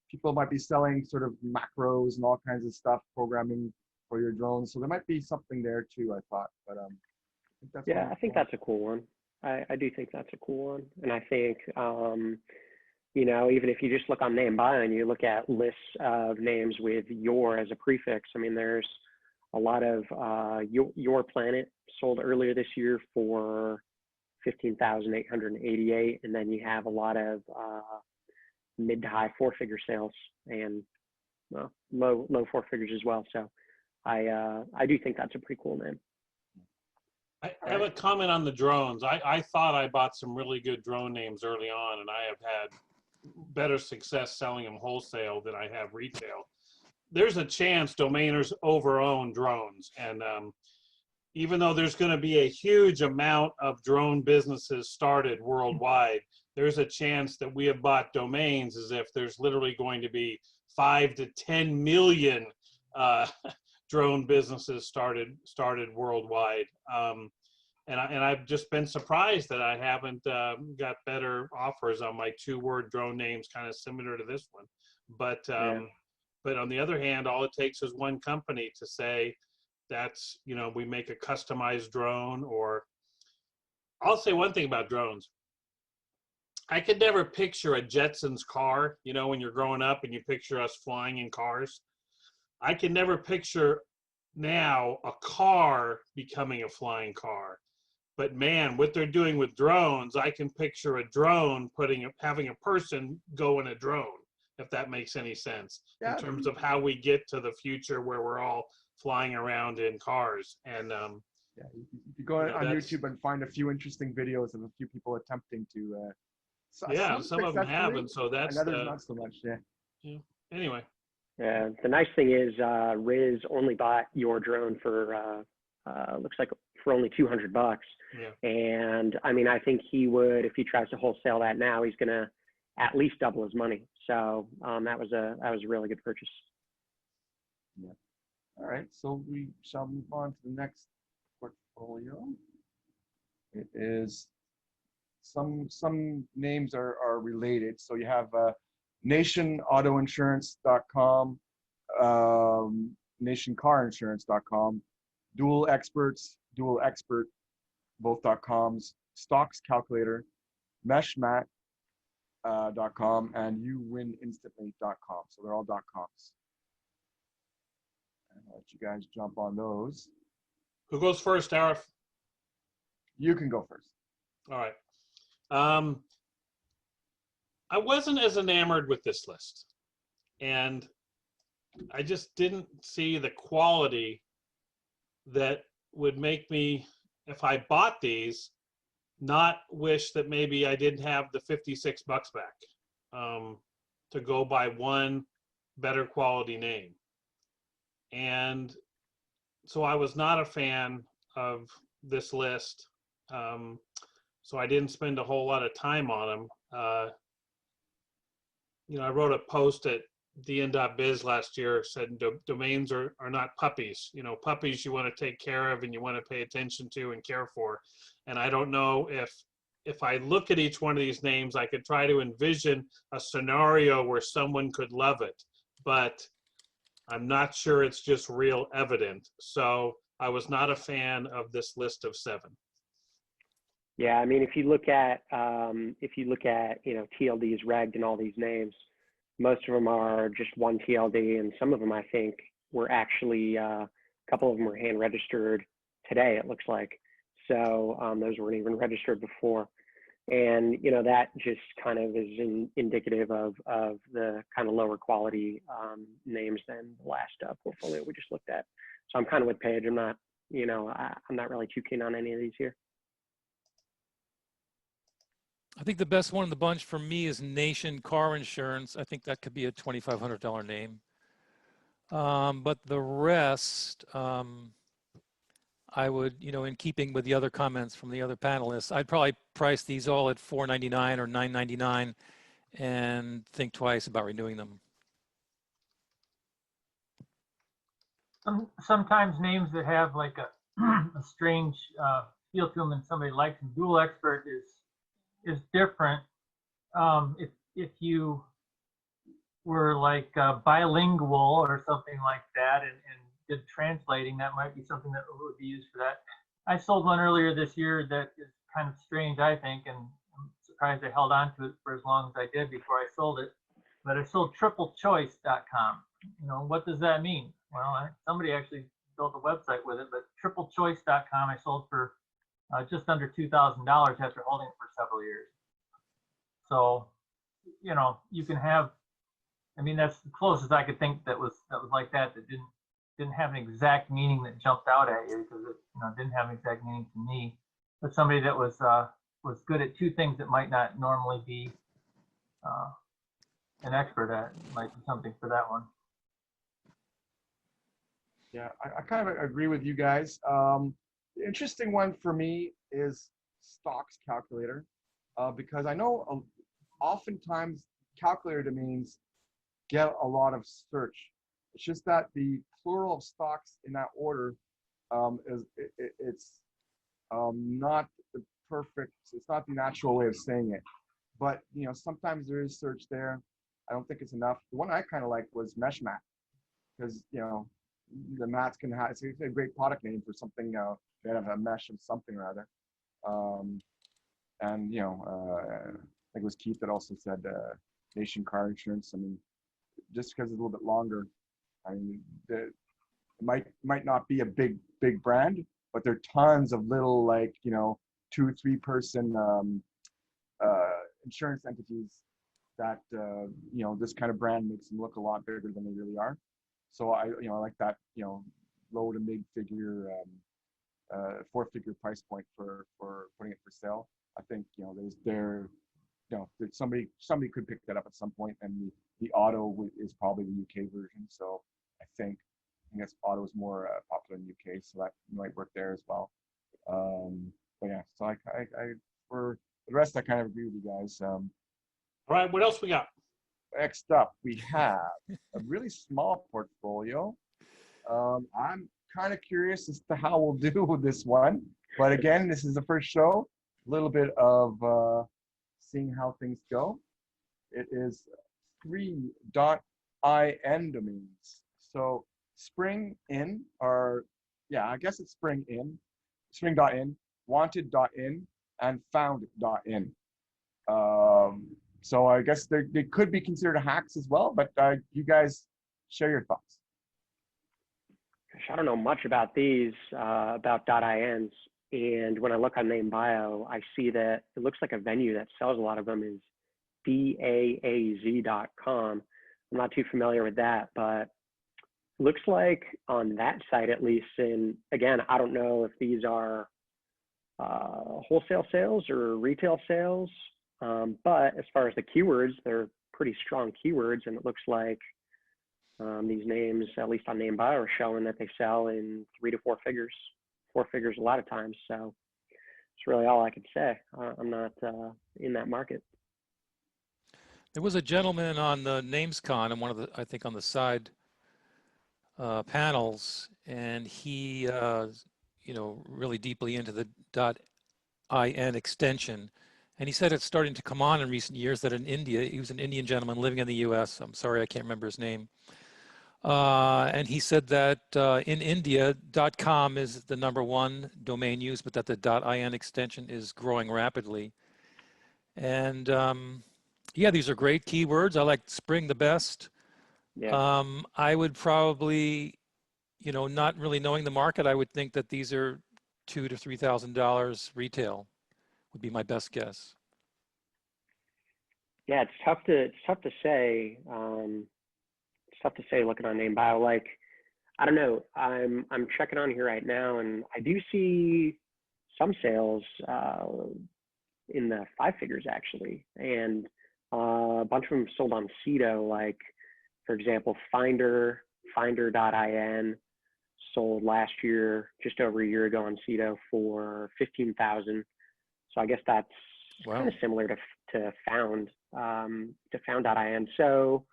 people might be selling sort of macros and all kinds of stuff, programming for your drones. So there might be something there too, I thought. But I think that's a cool one. I do think that's a cool one. And I think, even if you just look on NameBuy and you look at lists of names with your as a prefix, I mean, there's a lot of your planet sold earlier this year for $15,888, and then you have a lot of mid to high 4-figure sales and low 4 figures as well. So I do think that's a pretty cool name. I have a comment on the drones. I thought I bought some really good drone names early on, and I have had better success selling them wholesale than I have retail. There's a chance domainers overown drones, and even though there's going to be a huge amount of drone businesses started worldwide, there's a chance that we have bought domains as if there's literally going to be 5 to 10 million drone businesses started worldwide. And I've just been surprised that I haven't got better offers on my 2-word drone names, kind of similar to this one. But on the other hand, all it takes is one company to say that's, we make a customized drone. Or I'll say one thing about drones. I could never picture a Jetsons car, when you're growing up and you picture us flying in cars. I can never picture now a car becoming a flying car. But man, what they're doing with drones, I can picture a drone having a person go in a drone, if that makes any sense, in terms of how we get to the future where we're all flying around in cars. And you go on YouTube and find a few interesting videos of a few people attempting to. Some of them have, and so that's others not so much. Anyway. Yeah, the nice thing is Riz only bought your drone for looks like for only $200. Yeah. And I mean, I think he would, if he tries to wholesale that now, he's gonna at least double his money. So that was a really good purchase. Yeah. All right, so we shall move on to the next portfolio. It is some names are related. So you have nationautoinsurance.com, nationcarinsurance.com, Dual Expert, both .coms, Stocks Calculator, Meshmat.com, and youwininstantly.com. So they're all .coms. And I'll let you guys jump on those. Who goes first, Arif? You can go first. All right. I wasn't as enamored with this list, and I just didn't see the quality that would make me, if I bought these, not wish that maybe I didn't have the $56 back to go buy one better quality name. And so I was not a fan of this list. So I didn't spend a whole lot of time on them. I wrote a post at DN.biz last year said domains are not puppies. You know, puppies you want to take care of and you want to pay attention to and care for. And I don't know if I look at each one of these names, I could try to envision a scenario where someone could love it, but I'm not sure it's just real evident. So I was not a fan of this list of 7. Yeah, I mean, if you look at you know, TLDs, regged, and all these names, most of them are just one TLD, and some of them I think were actually a couple of them were hand registered today. It looks like so those weren't even registered before, and you know that just kind of is indicative of the kind of lower quality names than the last portfolio we just looked at. So I'm kind of with Paige. I'm not, you know, I'm not really too keen on any of these here. I think the best one in the bunch for me is Nation Car Insurance. I think that could be a $2,500 name. But the rest, I would, you know, in keeping with the other comments from the other panelists, I'd probably price these all at $4.99 or $9.99 and think twice about renewing them. Sometimes names that have like a strange feel to them and somebody likes them. Dual Expert is different. If you were like bilingual or something like that and did translating, that might be something that would be used for that. I sold one earlier this year that is kind of strange, I think, and I'm surprised I held on to it for as long as I did before I sold it. But I sold triplechoice.com. You know, what does that mean? Well, somebody actually built a website with it, but triplechoice.com I sold for just under $2,000 after holding it for several years. So, you know, you can have, I mean, that's the closest I could think that was like that didn't have an exact meaning that jumped out at you, because it, you know, didn't have an exact meaning to me. But somebody that was good at 2 things that might not normally be an expert at might be something for that one. Yeah, I kind of agree with you guys. The interesting one for me is stocks calculator, because I know oftentimes calculator domains get a lot of search. It's just that the plural of stocks in that order it's not the perfect, it's not the natural way of saying it. But you know, sometimes there is search there. I don't think it's enough. The one I kind of liked was mesh mat, because you know, the mats can have, it's a great product name for something that have a mesh of something or other. And you know, I think it was Keith that also said Nation Car Insurance. I mean, just because it's a little bit longer, I mean, it might not be a big brand, but there are tons of little, like, you know, 2-3 person insurance entities that you know, this kind of brand makes them look a lot bigger than they really are. So I like that, you know, low to mid figure 4-figure price point for putting it for sale. I think, you know, somebody could pick that up at some point, and the auto is probably the UK version. So I guess auto is more popular in the UK, so that might work there as well. But yeah, so I for the rest, I kind of agree with you guys. All right, what else we got? Next up, we have a really small portfolio. I'm kind of curious as to how we'll do with this one, but again, this is the first show. A little bit of seeing how things go. It is 3.in domains. So spring in, or yeah, I guess it's spring in, spring.in, wanted.in, and found.in. So I guess they could be considered hacks as well, but you guys share your thoughts. I don't know much about these, about .ins. And when I look on name bio, I see that it looks like a venue that sells a lot of them is daaz.com. I'm not too familiar with that, but it looks like on that site, at least, and again, I don't know if these are wholesale sales or retail sales, but as far as the keywords, they're pretty strong keywords, and it looks like these names, at least on name bio, are showing that they sell in 3 to 4 figures. 4 figures a lot of times. So it's really all I could say. I'm not in that market. There was a gentleman on the NamesCon and I think on the side panels, and he, really deeply into the .in extension. And he said it's starting to come on in recent years that in India, he was an Indian gentleman living in the US. I'm sorry, I can't remember his name. And he said that in India, .com is the #1 domain used, but that the .in extension is growing rapidly. And yeah, these are great keywords. I like Spring the best. Yeah. I would probably, not really knowing the market, I would think that these are $2,000 to $3,000 retail would be my best guess. Yeah, it's tough to say. It's tough to say looking on name bio. Like, I don't know. I'm checking on here right now, and I do see some sales in the 5 figures actually, and a bunch of them sold on Cedo. Like, for example, Finder.in sold last year, just over a year ago on Cedo for 15,000. So I guess that's kind of similar to Found.in. So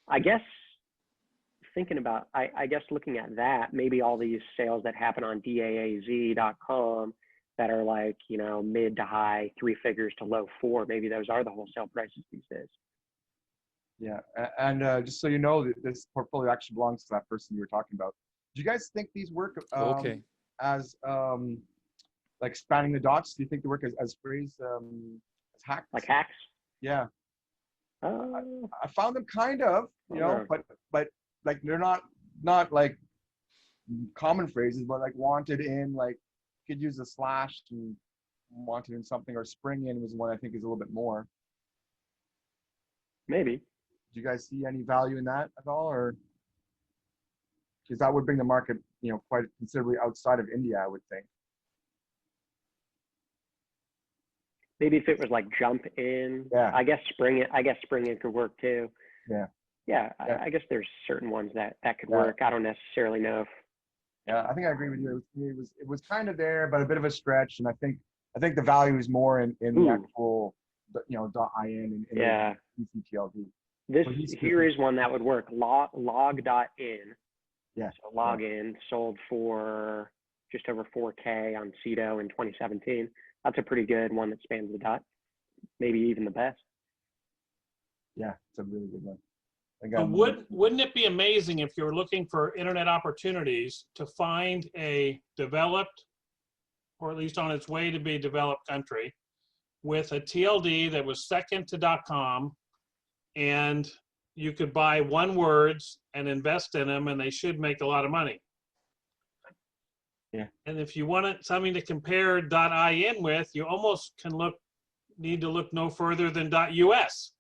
I guess thinking about, I guess looking at that, maybe all these sales that happen on DAAZ.com that are like, mid to high 3 figures to low 4, maybe those are the wholesale prices these days. Yeah, and just so you know, this portfolio actually belongs to that person you were talking about. Do you guys think these work as like spanning the dots? Do you think they work as phrase, as hacks? Like hacks? Yeah. I found them kind of, but like they're not like common phrases, but like wanted in, like you could use a slash and wanted in something, or spring in was one I think is a little bit more. Maybe. Do you guys see any value in that at all, or because that would bring the market, quite considerably outside of India, I would think. Maybe if it was like jump in. Yeah. I guess spring in could work too. Yeah. Yeah. I guess there's certain ones that could work. I don't necessarily know if. Yeah, I think I agree with you. It was kind of there, but a bit of a stretch, and I think the value is more in the actual, .in and ECTLD. Here is one that would work. Log.in. Yeah. So login sold for just over 4K on Cedo in 2017. That's a pretty good one that spans the dot. Maybe even the best. Yeah, it's a really good one. But wouldn't it be amazing if you were looking for internet opportunities to find a developed, or at least on its way to be developed country, with a TLD that was second to .com, and you could buy one words and invest in them, and they should make a lot of money. Yeah. And if you wanted something to compare .in with, you almost need to look no further than .us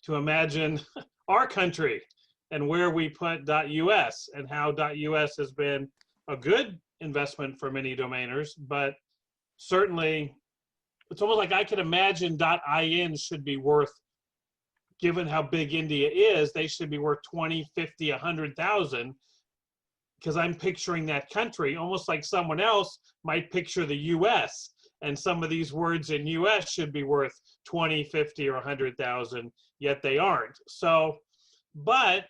to imagine our country and where we put .us and how .us has been a good investment for many domainers, but certainly it's almost like I could imagine .in should be worth, given how big India is, they should be worth 20, 50, 100,000, because I'm picturing that country almost like someone else might picture the US, and some of these words in US should be worth 20, 50, or 100,000, yet they aren't. So, but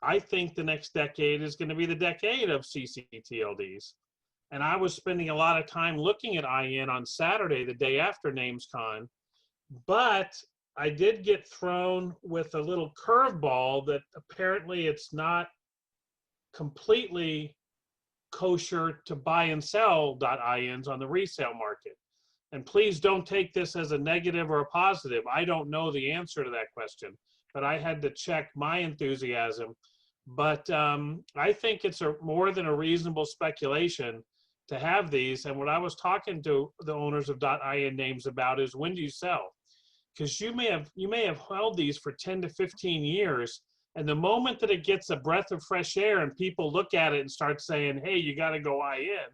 I think the next decade is going to be the decade of CCTLDs. And I was spending a lot of time looking at IN on Saturday, the day after NamesCon, but I did get thrown with a little curveball that apparently it's not completely kosher to buy and sell .ins on the resale market. And please don't take this as a negative or a positive. I don't know the answer to that question, but I had to check my enthusiasm. But I think it's more than a reasonable speculation to have these. And what I was talking to the owners of .in names about is, when do you sell? Because you may have held these for 10 to 15 years, and the moment that it gets a breath of fresh air and people look at it and start saying, hey, you got to go IN.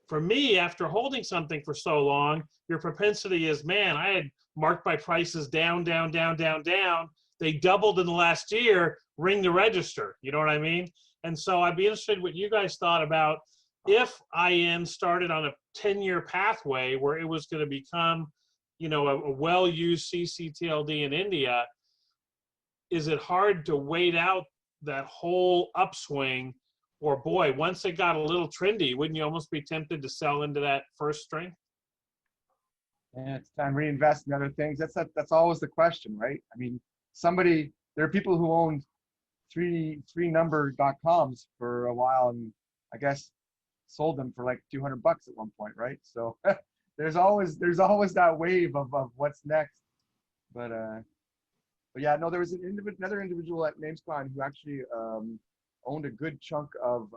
For me, after holding something for so long, your propensity is, man, I had marked my prices down, down, down, down, down. They doubled in the last year, ring the register. You know what I mean? And so I'd be interested in what you guys thought about if IN started on a 10-year pathway where it was going to become you know, a well-used CCTLD in India, is it hard to wait out that whole upswing? Or boy, once it got a little trendy, wouldn't you almost be tempted to sell into that first string? Yeah, it's time to reinvest in other things. That's always the question, right? I mean, there are people who owned three-number.coms for a while, and I guess sold them for like $200 at one point, right? So there's always that wave of what's next. But yeah, no, there was another individual at NamesCon who actually owned a good chunk of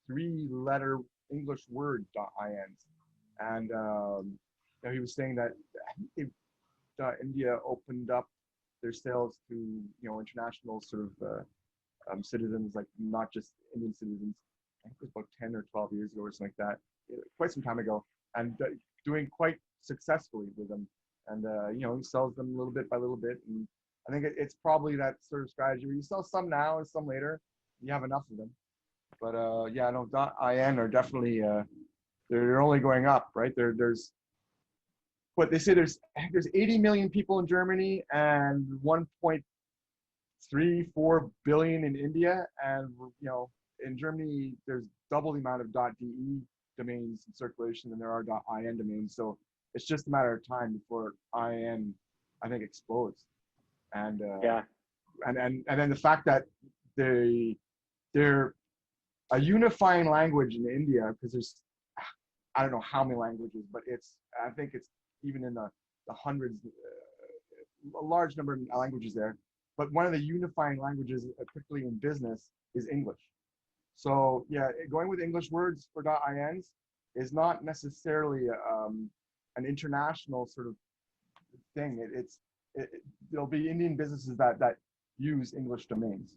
3-letter English word .ins, and you know, he was saying that I think India opened up their sales to, you know, international sort of citizens, like not just Indian citizens. I think it was about 10 or 12 years ago or something like that, quite some time ago, and doing quite successfully with them. And you know, he sells them little bit by little bit, and I think it's probably that sort of strategy where you sell some now and some later. You have enough of them. But yeah, no, .in are definitely they're only going up, right? There's what they say, there's 80 million people in Germany and 1.34 billion in India, and you know, in Germany there's double the amount of .de domains in circulation than there are .in domains. So it's just a matter of time before IN, I think, explodes. And Yeah. and then the fact that they're a unifying language in India, because there's, I don't know how many languages, but I think it's even in the hundreds, a large number of languages there. But one of the unifying languages, particularly in business, is English. So yeah, going with English words for .ins is not necessarily an international sort of thing. There'll be Indian businesses that use English domains.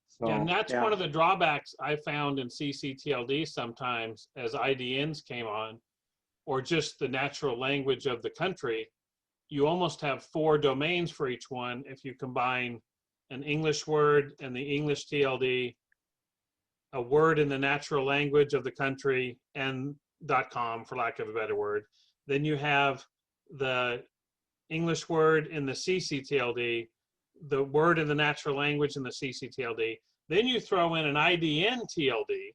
So, Yeah, and that's one of the drawbacks I found in CCTLD sometimes as IDNs came on, or just the natural language of the country. You almost have 4 domains for each one if you combine an English word and the English TLD, a word in the natural language of the country, and .com, for lack of a better word. Then you have the English word in the CCTLD, the word in the natural language in the CCTLD. Then you throw in an IDN TLD.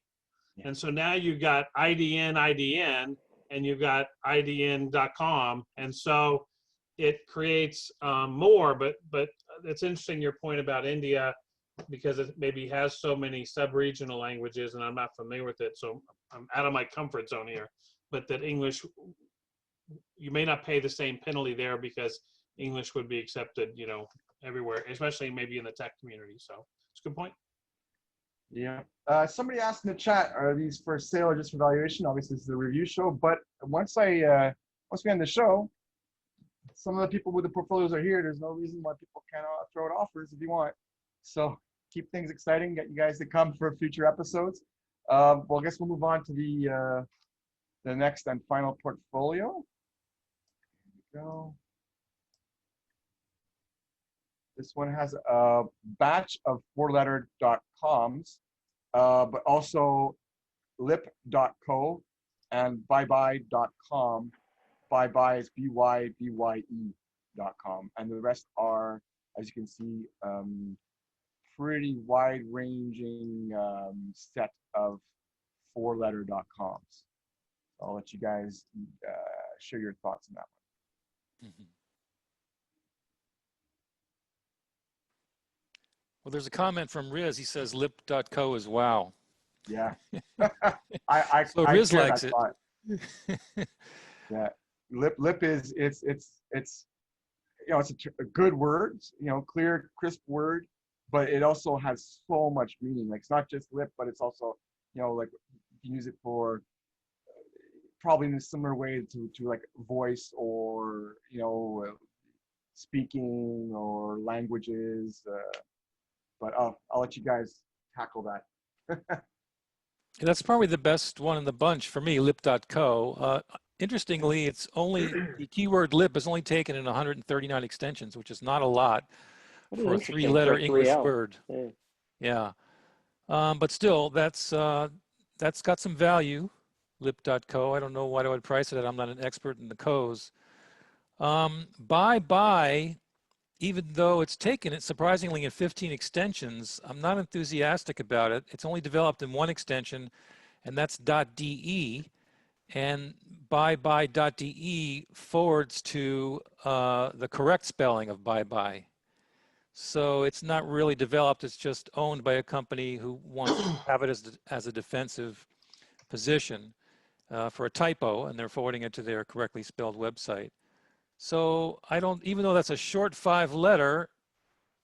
And so now you've got IDN, and you've got IDN.com. And so it creates more, but it's interesting your point about India, because it maybe has so many sub-regional languages, and I'm not familiar with it, so I'm out of my comfort zone here. But that English, you may not pay the same penalty there because English would be accepted, you know, everywhere, especially maybe in the tech community. So it's a good point. Yeah. Somebody asked in the chat, are these for sale or just for valuation? Obviously, this is a review show, but once we end the show, some of the people with the portfolios are here. There's no reason why people can't throw out offers if you want. So keep things exciting. Get you guys to come for future episodes. Well, I guess we'll move on to the next and final portfolio. Here we go. This one has a batch of 4-letter.coms, but also lip.co and bye-bye.com. Bye-bye is bye-bye.com. And the rest are, as you can see, pretty wide-ranging set of 4-letter.coms. I'll let you guys share your thoughts on that one. Mm-hmm. Well, there's a comment from Riz. He says lip.co is wow. Yeah. So Riz likes it. Yeah. Lip is it's you know, it's a good word, you know, clear, crisp word, but it also has so much meaning. Like, it's not just lip, but it's also, you know, like you can use it for probably in a similar way to like voice, or, you know, speaking or languages. But I'll let you guys tackle that. That's probably the best one in the bunch for me, lip.co. Interestingly, it's only, the keyword lip is only taken in 139 extensions, which is not a lot for a 3-letter English word. Yeah. But still, that's got some value, lip.co. I don't know what I would price it at. I'm not an expert in the co's. Bye, even though it's taken it surprisingly in 15 extensions, I'm not enthusiastic about it. It's only developed in one extension, and that's .de, and bye.de forwards to the correct spelling of bye. So it's not really developed. It's just owned by a company who wants to have it as a defensive position for a typo, and they're forwarding it to their correctly spelled website. So I don't, even though that's a short 5-letter,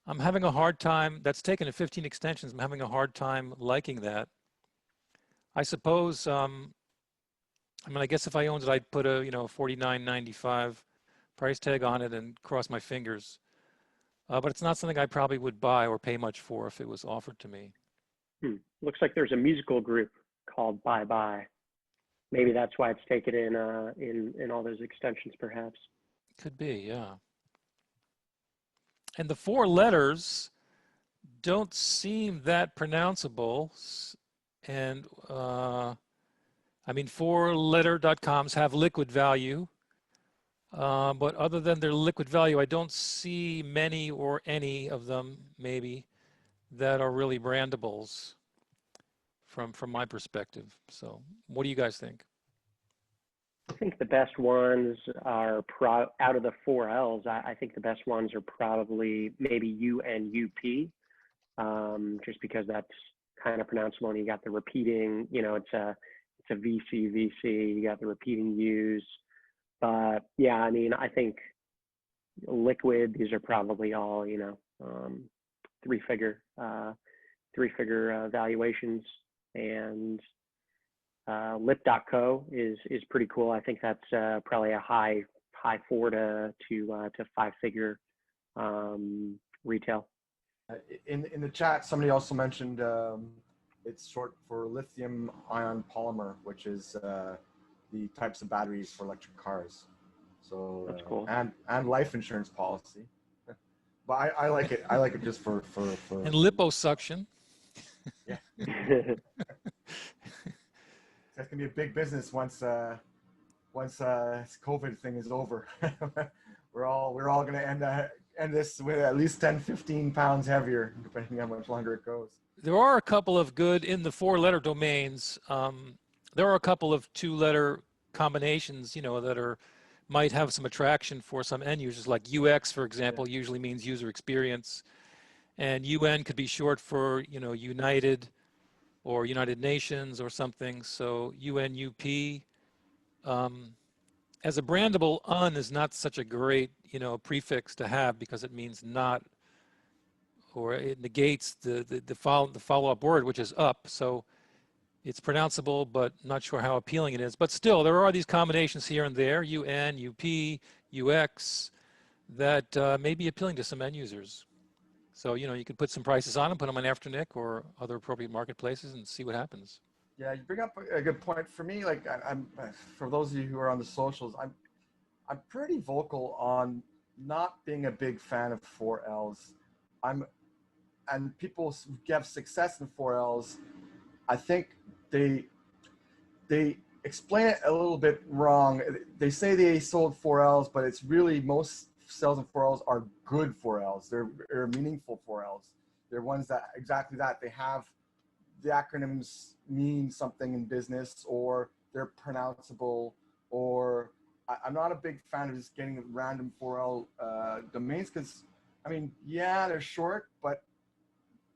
I'm having a hard time. That's taken in 15 extensions. I'm having a hard time liking that. I suppose, I mean, I guess if I owned it, I'd put a, $49.95 price tag on it and cross my fingers. But it's not something I probably would buy or pay much for if it was offered to me. Looks like there's a musical group called Bye Bye. Maybe that's why it's taken in all those extensions, perhaps. Could be, yeah. And the 4 letters don't seem that pronounceable. And I mean, 4letter.coms have liquid value. But other than their liquid value, I don't see many or any of them, maybe, that are really brandables from my perspective. So what do you guys think? I think the best ones are out of the 4 L's. I think the best ones are probably maybe UNUP, just because that's kind of pronounceable, and you got the repeating. It's a VC. You got the repeating U's. But yeah, I mean, I think liquid. These are probably all 3-figure valuations, and lip.co is pretty cool. I think that's probably a high 4 to 5-figure retail. In the chat, somebody also mentioned it's short for lithium ion polymer, which is the types of batteries for electric cars. So that's cool. And life insurance policy. But I like it. I like it just for and liposuction. Yeah. That's gonna be a big business once this COVID thing is over. we're all gonna end this with at least 10-15 pounds heavier, depending on how much longer it goes. There are a couple of good in the 4-letter domains. There are a couple of 2-letter combinations, that might have some attraction for some end users, like UX, for example, usually means user experience, and UN could be short for United or United Nations or something. So UNUP. As a brandable, UN is not such a great prefix to have, because it means not, or it negates the follow-up word, which is up. So it's pronounceable, but not sure how appealing it is. But still, there are these combinations here and there, UN, UP, UX, that may be appealing to some end users. So, you could put some prices on them, put them on Afternic or other appropriate marketplaces, and see what happens. Yeah, you bring up a good point. For me, like I'm for those of you who are on the socials, I'm pretty vocal on not being a big fan of 4Ls. And people who have success in 4Ls, I think they explain it a little bit wrong. They say they sold 4Ls, but it's really, most sales in 4Ls are good 4Ls. They're meaningful 4Ls. They're ones that exactly that. They have the acronyms mean something in business, or they're pronounceable, or I'm not a big fan of just getting random 4L domains, because I mean, yeah, they're short, but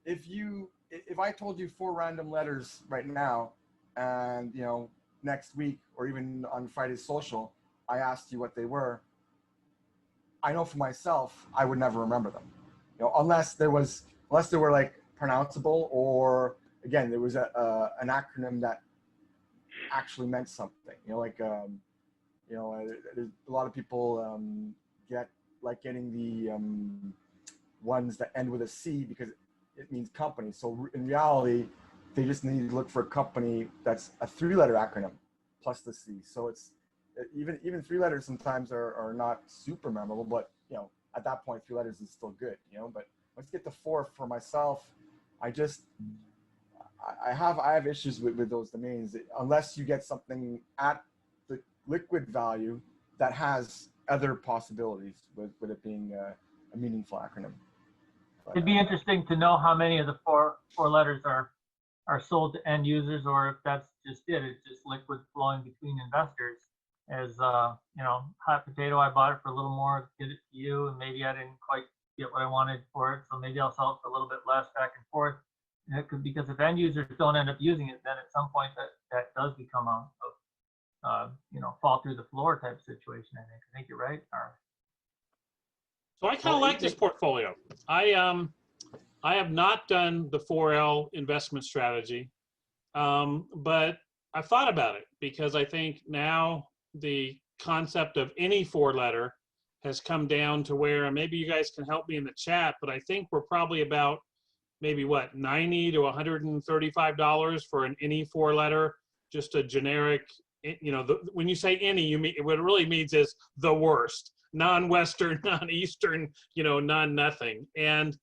if I told you 4 random letters right now, and next week or even on Friday's social, I asked you what they were, I know for myself I would never remember them, unless they were like pronounceable, or again there was an acronym that actually meant something. There's a lot of people getting the ones that end with a C because it means company. So in reality, they just need to look for a company that's a 3-letter acronym plus the C. So it's even 3 letters sometimes are not super memorable, but at that point 3 letters is still good. But let's get to 4 for myself. I have issues with those domains unless you get something at the liquid value that has other possibilities with it being a meaningful acronym. But, It'd be interesting to know how many of the four letters are sold to end users, or if that's just it. It's just liquid flowing between investors. As you know, hot potato, I bought it for a little more, get it to you, and maybe I didn't quite get what I wanted for it, so maybe I'll sell it for a little bit less back and forth. And it could, because if end users don't end up using it, then at some point that does become a you know, fall through the floor type situation. I think you're right. Or, So I kind of like this portfolio. I have not done the 4L investment strategy, but I've thought about it because I think now the concept of any 4-letter has come down to where, and maybe you guys can help me in the chat, but I think we're probably about maybe what, $90 to $135 for an any 4-letter, just a generic, you know, when you say any, you mean, what it really means is the worst, non-Western, non-Eastern, you know, non-nothing. And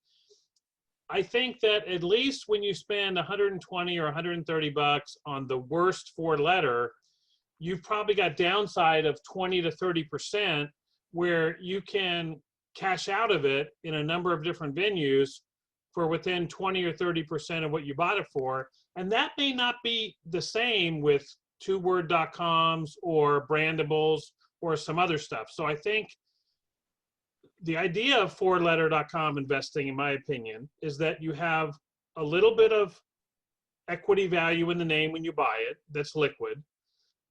I think that at least when you spend 120 or 130 bucks on the worst 4-letter, you've probably got downside of 20 to 30% where you can cash out of it in a number of different venues for within 20 or 30% of what you bought it for. And that may not be the same with 2word.coms or brandables or some other stuff. So I think the idea of 4letter.com investing, in my opinion, is that you have a little bit of equity value in the name when you buy it that's liquid.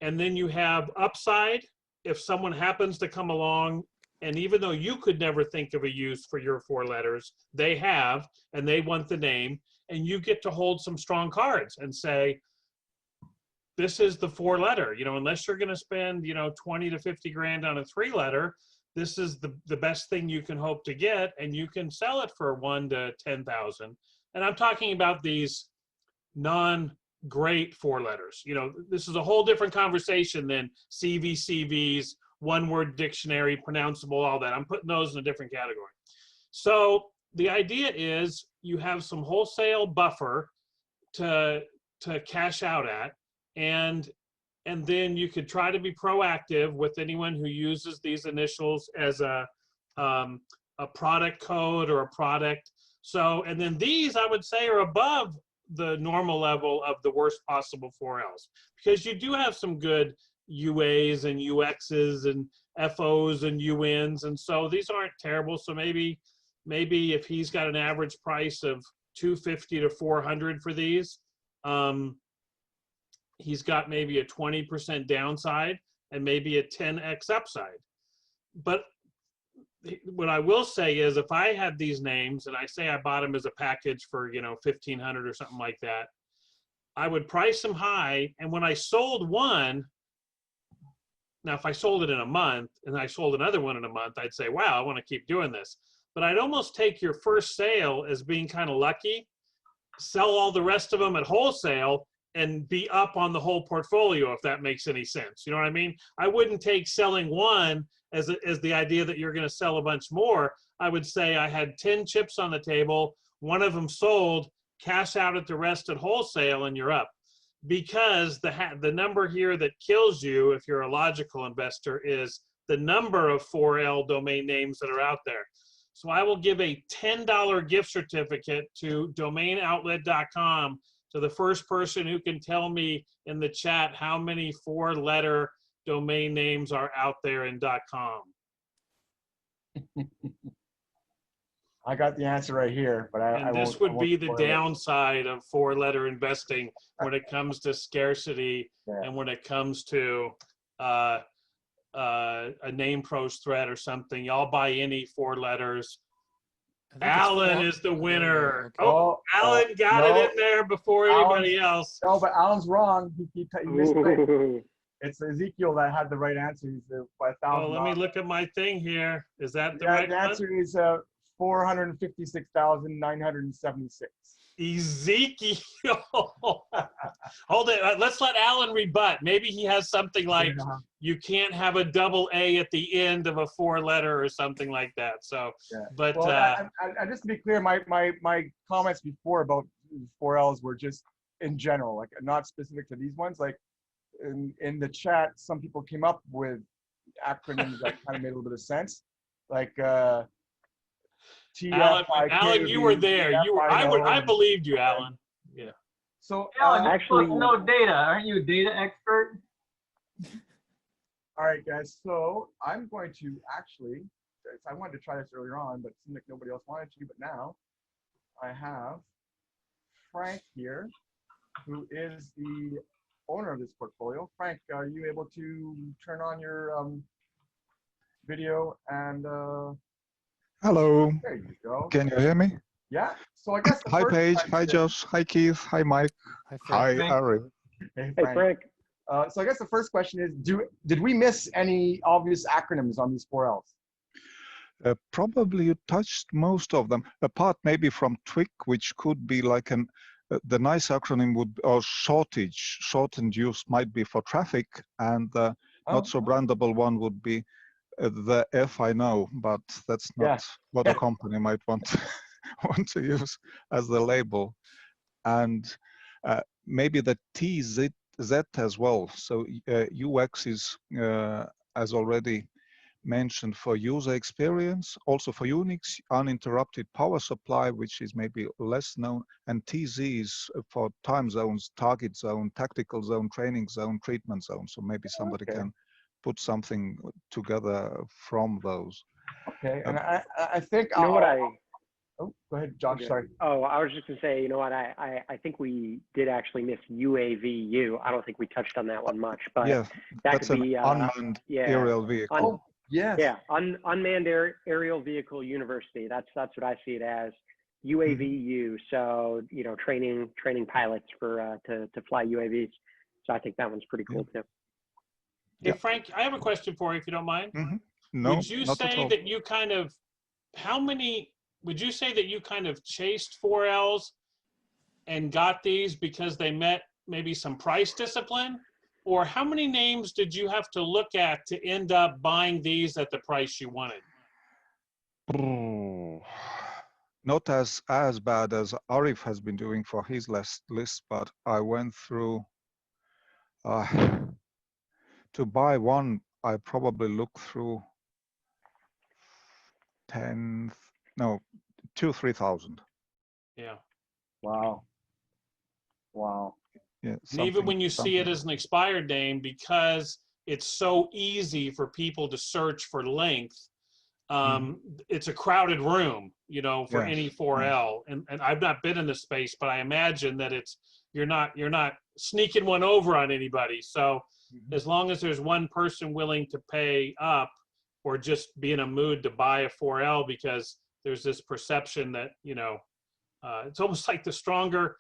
And then you have upside if someone happens to come along, and even though you could never think of a use for your 4 letters, they have, and they want the name, and you get to hold some strong cards and say, this is the 4-letter, you know, unless you're going to spend, you know, 20 to 50 grand on a 3-letter, this is the best thing you can hope to get, and you can sell it for 1 to 10,000. And I'm talking about these non-great 4 letters. You know, this is a whole different conversation than CVCVs, one-word dictionary, pronounceable, all that. I'm putting those in a different category. So the idea is you have some wholesale buffer to cash out at, and then you could try to be proactive with anyone who uses these initials as a product code or a product. So, and then these, I would say, are above the normal level of the worst possible 4Ls, because you do have some good UAs and UXs and FOs and UNs, and so these aren't terrible. So maybe if he's got an average price of $250 to $400 for these, he's got maybe a 20% downside and maybe a 10x upside. But what I will say is, if I had these names and I say I bought them as a package for, you know, $1,500 or something like that, I would price them high. And when I sold one, now if I sold it in a month and I sold another one in a month, I'd say, wow, I want to keep doing this. But I'd almost take your first sale as being kind of lucky, sell all the rest of them at wholesale, and be up on the whole portfolio, if that makes any sense. You know what I mean? I wouldn't take selling one as the idea that you're going to sell a bunch more. I would say I had 10 chips on the table, one of them sold, cash out at the rest at wholesale, and you're up. Because the number here that kills you if you're a logical investor is the number of 4L domain names that are out there. So I will give a $10 gift certificate to domainoutlet.com to the first person who can tell me in the chat how many 4-letter domain names are out there in .com. I got the answer right here, but I this would be the downside of 4-letter investing when it comes to scarcity, yeah, and when it comes to a name pros threat or something. Y'all buy any 4 letters. Alan is the winner. Oh, Alan got it in there before anybody else. No, but Alan's wrong. He missed it. It's Ezekiel that had the right answer. He's by $1,000. Oh, let me look at my thing here. Is that the right one? The answer is 456,976. Ezekiel. Hold it. Let's let Alan rebut. Maybe he has something like, you can't have a double A at the end of a 4-letter or something like that. So, yeah. But well, I just to be clear, my comments before about 4Ls were just in general, like not specific to these ones. Like in the chat, some people came up with acronyms that kind of made a little bit of sense, like Alan, TFIK. Alan, you were there. You were. I believed you, Alan. Yeah. So Alan, you're actually- supposed to know data. Aren't you a data expert? all right, guys. So I'm going to actually. I wanted to try this earlier on, but it seemed like nobody else wanted to. But now I have Frank here, who is the owner of this portfolio. Frank, are you able to turn on your video and Hello, there you go. can you hear me? Yeah. So I guess the Hi first Paige, hi question- Josh, hi Keith, hi Mike, hi Frank. Arif. Hey, Hey, Frank. So I guess the first question is, did we miss any obvious acronyms on these 4Ls? Probably you touched most of them, apart maybe from TWIC, which could be like the nice acronym would, or shortened use might be for traffic, and the not so brandable one would be the F I know, but that's not what a company might want to use as the label. And maybe the TZ as well. So UX is, as already mentioned, for user experience, also for Unix, uninterrupted power supply, which is maybe less known, and TZ is for time zones, target zone, tactical zone, training zone, treatment zone. So maybe somebody can put something together from those. Okay, and I think You know what oh, go ahead, Josh. Sorry. Oh, I was just gonna say, you know what, I think we did actually miss UAVU. I don't think we touched on that one much, but Yeah, that that's could an be unmanned aerial vehicle. Yes. Unmanned aerial vehicle university. That's what I see it as. UAVU. So, you know, training pilots for to fly UAVs. So I think that one's pretty cool too. Hey, Frank, I have a question for you, if you don't mind. No, would you not at say all. that you kind of, would you say that you kind of chased 4Ls and got these because they met maybe some price discipline? Or how many names did you have to look at to end up buying these at the price you wanted? Not as bad as Arif has been doing for his list, but I went through, to buy one, I probably looked through 2,000-3,000. Yeah. Wow. Wow. Yeah, And even when you see it as an expired name, because it's so easy for people to search for length, it's a crowded room, you know, for any 4L. And I've not been in this space, but I imagine that you're not sneaking one over on anybody. So as long as there's one person willing to pay up or just be in a mood to buy a 4L, because there's this perception that, you know, it's almost like the stronger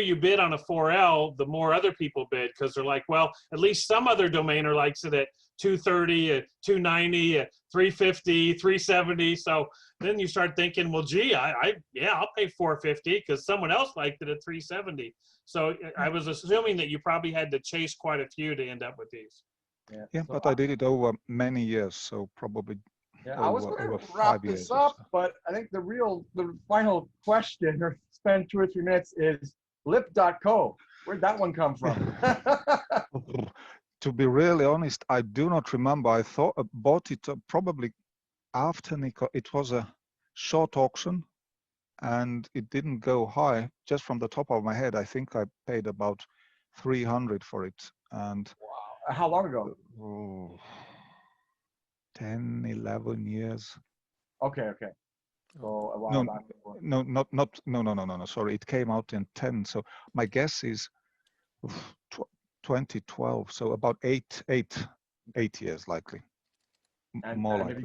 you bid on a 4L, the more other people bid, because they're like, well, at least some other domainer likes it at 230, at 290, at 350, 370. So then you start thinking, well, gee, I'll pay 450 because someone else liked it at 370. So I was assuming that you probably had to chase quite a few to end up with these. Yeah, so but I did it over many years, so probably. Yeah, I was going to wrap this up, but I think the final question, or spend 2 or 3 minutes, is lip.co. Where'd that one come from? To be really honest, I do not remember. I bought it probably after Nico. It was a short auction, and it didn't go high. Just from the top of my head, I think I paid about 300 for it. And wow, how long ago? 10, 11 years. Okay. So a while back. No. Sorry, it came out in 10. So my guess is 2012. So about eight years likely. And more like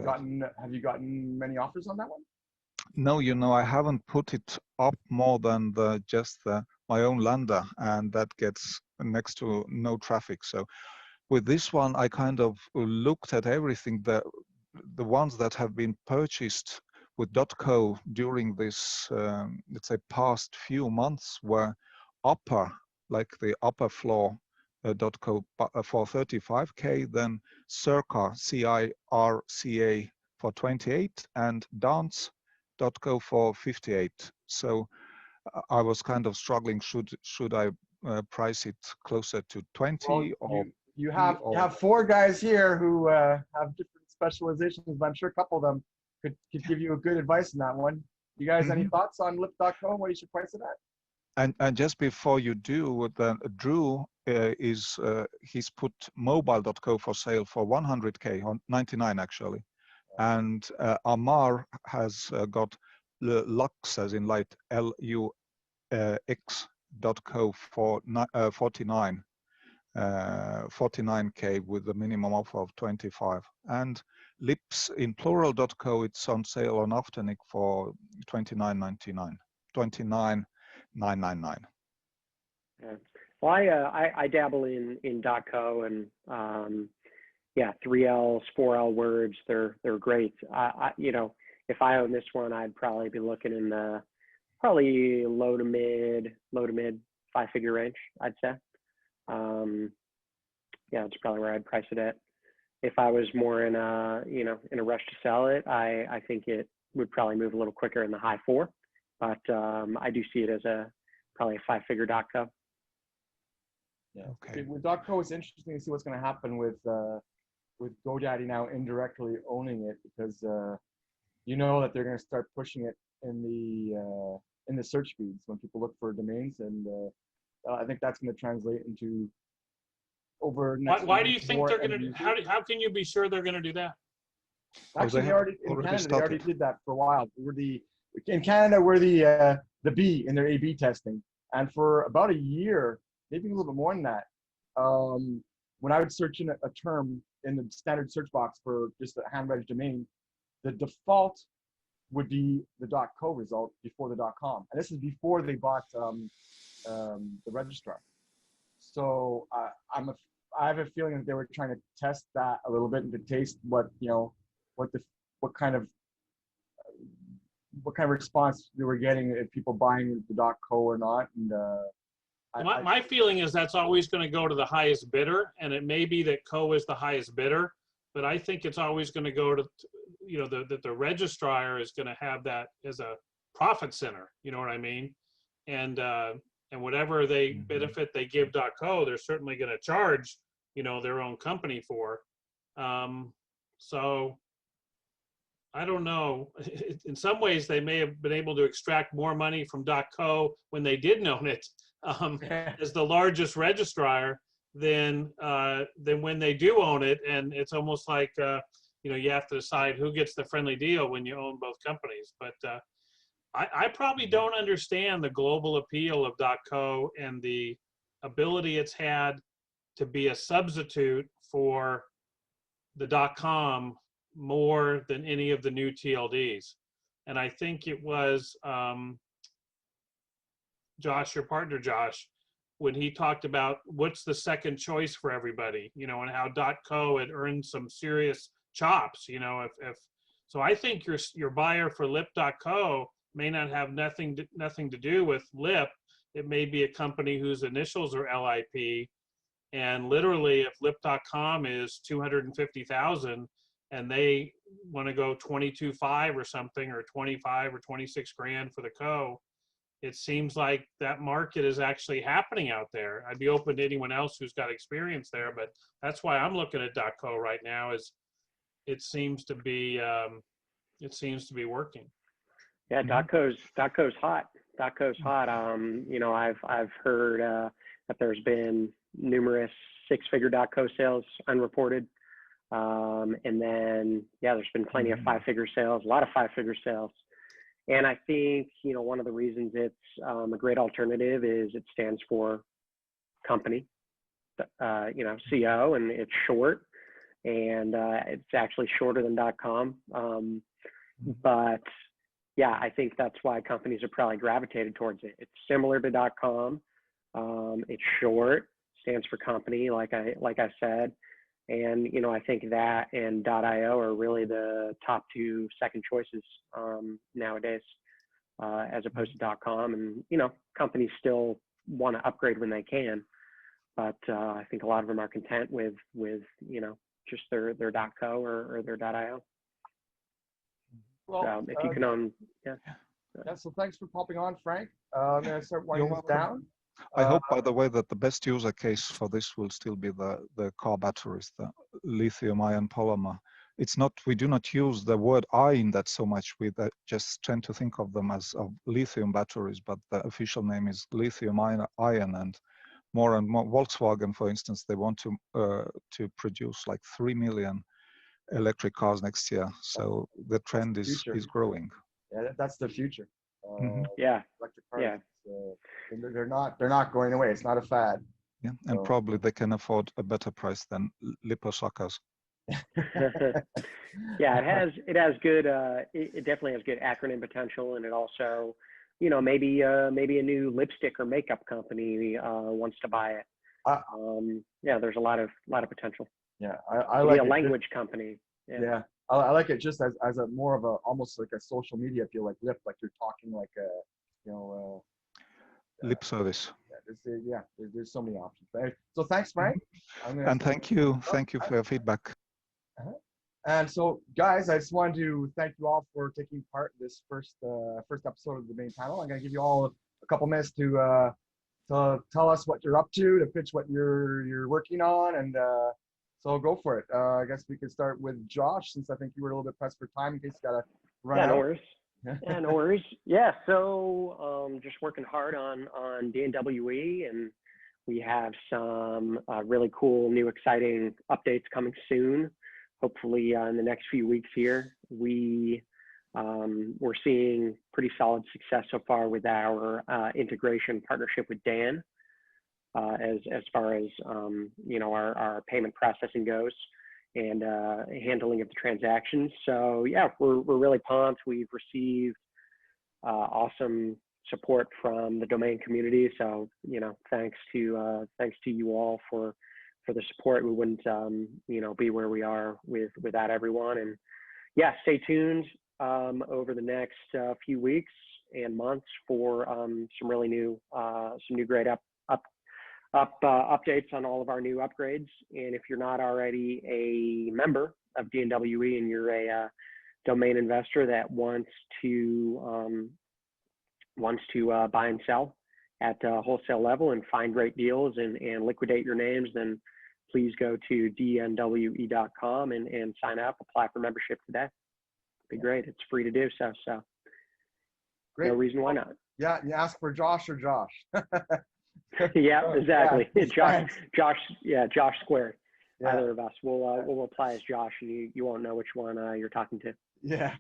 have you gotten many offers on that one? No, you know, I haven't put it up more than my own lander, and that gets next to no traffic. So with this one, I kind of looked at everything. The ones that have been purchased with .co during this, let's say, past few months were upper, like the upper floor .co for 35K, then Circa CIRCA for 28, and Dance.co for 58. So I was kind of struggling. Should I price it closer to 20 or? you have 4 guys here who have different specializations, but I'm sure a couple of them could give you a good advice in that one. You guys, any thoughts on lip.co, what you should price it at? And just before you do, then Drew he's put mobile.co for sale for 100K, on 99 actually, and Amar has got Lux, as in light, LUX.co for 49K with a minimum offer of 25. And Lips in plural.co, it's on sale on Afternic for 29.99, 29,999. Yeah. Well, I dabble in .co, and yeah, 3Ls, 4L words, they're great. You know, if I own this one, I'd probably be looking in the low to mid 5-figure range, I'd say. Yeah, it's probably where I'd price it at. If I was more in a rush to sell it, I think it would probably move a little quicker in the high 4, but I do see it as probably a 5-figure .co. Yeah. Okay. With .co, it's interesting to see what's going to happen with GoDaddy now indirectly owning it, because you know that they're going to start pushing it in the search feeds when people look for domains, and I think that's going to translate into over next. Why do you think they're going to? How can you be sure they're going to do that? Actually, they they already in already Canada started. they already did that for a while. In Canada we're the B in their A/B testing, and for about a year, maybe a little bit more than that. When I would search in a term in the standard search box for just a hand-registered domain, the default would be the .co result before the .com, and this is before they bought the registrar. So I have a feeling that they were trying to test that a little bit and to taste what kind of response they were getting, if people buying the .co or not. And my feeling is that's always going to go to the highest bidder, and it may be that co is the highest bidder, but I think it's always going to go to, you know, that the registrar is going to have that as a profit center. You know what I mean? And whatever benefit they give .co, they're certainly going to charge, you know, their own company for. So I don't know. In some ways, they may have been able to extract more money from .co when they didn't own it, as the largest registrar, than when they do own it. And it's almost like you know, you have to decide who gets the friendly deal when you own both companies. But I probably don't understand the global appeal of .co and the ability it's had to be a substitute for the .com more than any of the new TLDs. And I think it was Josh, your partner Josh, when he talked about what's the second choice for everybody, you know, and how .co had earned some serious chops, you know. If so, I think your buyer for lip.co may not have nothing to do with Lip. It may be a company whose initials are LIP, and literally, if Lip.com is 250,000, and they want to go 22.5 or something, or 25 or 26 grand for the co, it seems like that market is actually happening out there. I'd be open to anyone else who's got experience there, but that's why I'm looking at .co right now. Is it seems to be working. Yeah, .co's hot. .co's hot. You know, I've heard that there's been numerous 6-figure .co sales unreported, and then yeah, there's been plenty of 5-figure sales, a lot of 5-figure sales. And I think, you know, one of the reasons it's a great alternative is it stands for company, you know, CO, and it's short, and it's actually shorter than .com. But yeah, I think that's why companies are probably gravitated towards it. It's similar to .com. It's short, stands for company, like I said. And, you know, I think that and .io are really the top 2 second choices nowadays, as opposed to .com. And, you know, companies still want to upgrade when they can, but I think a lot of them are content with you know, just their .co or their .io. Well, so if you can own, yeah. Yeah, so thanks for popping on, Frank. I'm going to start winding this down. I hope, by the way, that the best user case for this will still be the car batteries, the lithium-ion polymer. It's not, we do not use the word ion that so much. We just tend to think of them as of lithium batteries, but the official name is lithium-ion, and more Volkswagen, for instance, they want to produce like 3 million electric cars next year. So the trend is growing. Yeah, that's the future. Yeah. Electric cars. Yeah. They're not going away. It's not a fad. Yeah, and probably they can afford a better price than liposuckers. Yeah, it has good it definitely has good acronym potential, and it also, you know, maybe a new lipstick or makeup company wants to buy it. Yeah, there's a lot of potential. Yeah, I like a it. language company. Yeah, I like it just as a more of a almost like a social media feel, like lip, like you're talking like a, you know, lip service. Yeah, there's so many options. So thanks, Frank. And thank you for your feedback. And so, guys, I just wanted to thank you all for taking part in this first episode of the main panel. I'm going to give you all a couple minutes to tell us what you're up to pitch what you're working on, and so go for it. I guess we could start with Josh, since I think you were a little bit pressed for time in case you got to run out. No worries. Yeah, no worries. Yeah, so just working hard on DNWE, and we have some really cool, new, exciting updates coming soon. Hopefully in the next few weeks here. We're seeing pretty solid success so far with our integration partnership with Dan, as far as you know, our payment processing goes, and handling of the transactions. So yeah, we're really pumped. We've received awesome support from the domain community. So, you know, thanks to you all for the support. We wouldn't you know, be where we are without everyone. And yeah, stay tuned over the next few weeks and months for some really new great updates on all of our new upgrades. And if you're not already a member of DNWE and you're a domain investor that wants to buy and sell at wholesale level and find great deals and liquidate your names, then please go to DNWE.com and sign up, apply for membership today. It'd be great. It's free to do so. So Great. No reason why not. Yeah, you ask for Josh or Josh. Yeah, exactly. Yeah, Josh squared. Yeah. Either of us. We'll apply as Josh, and you won't know which one you're talking to. Yeah.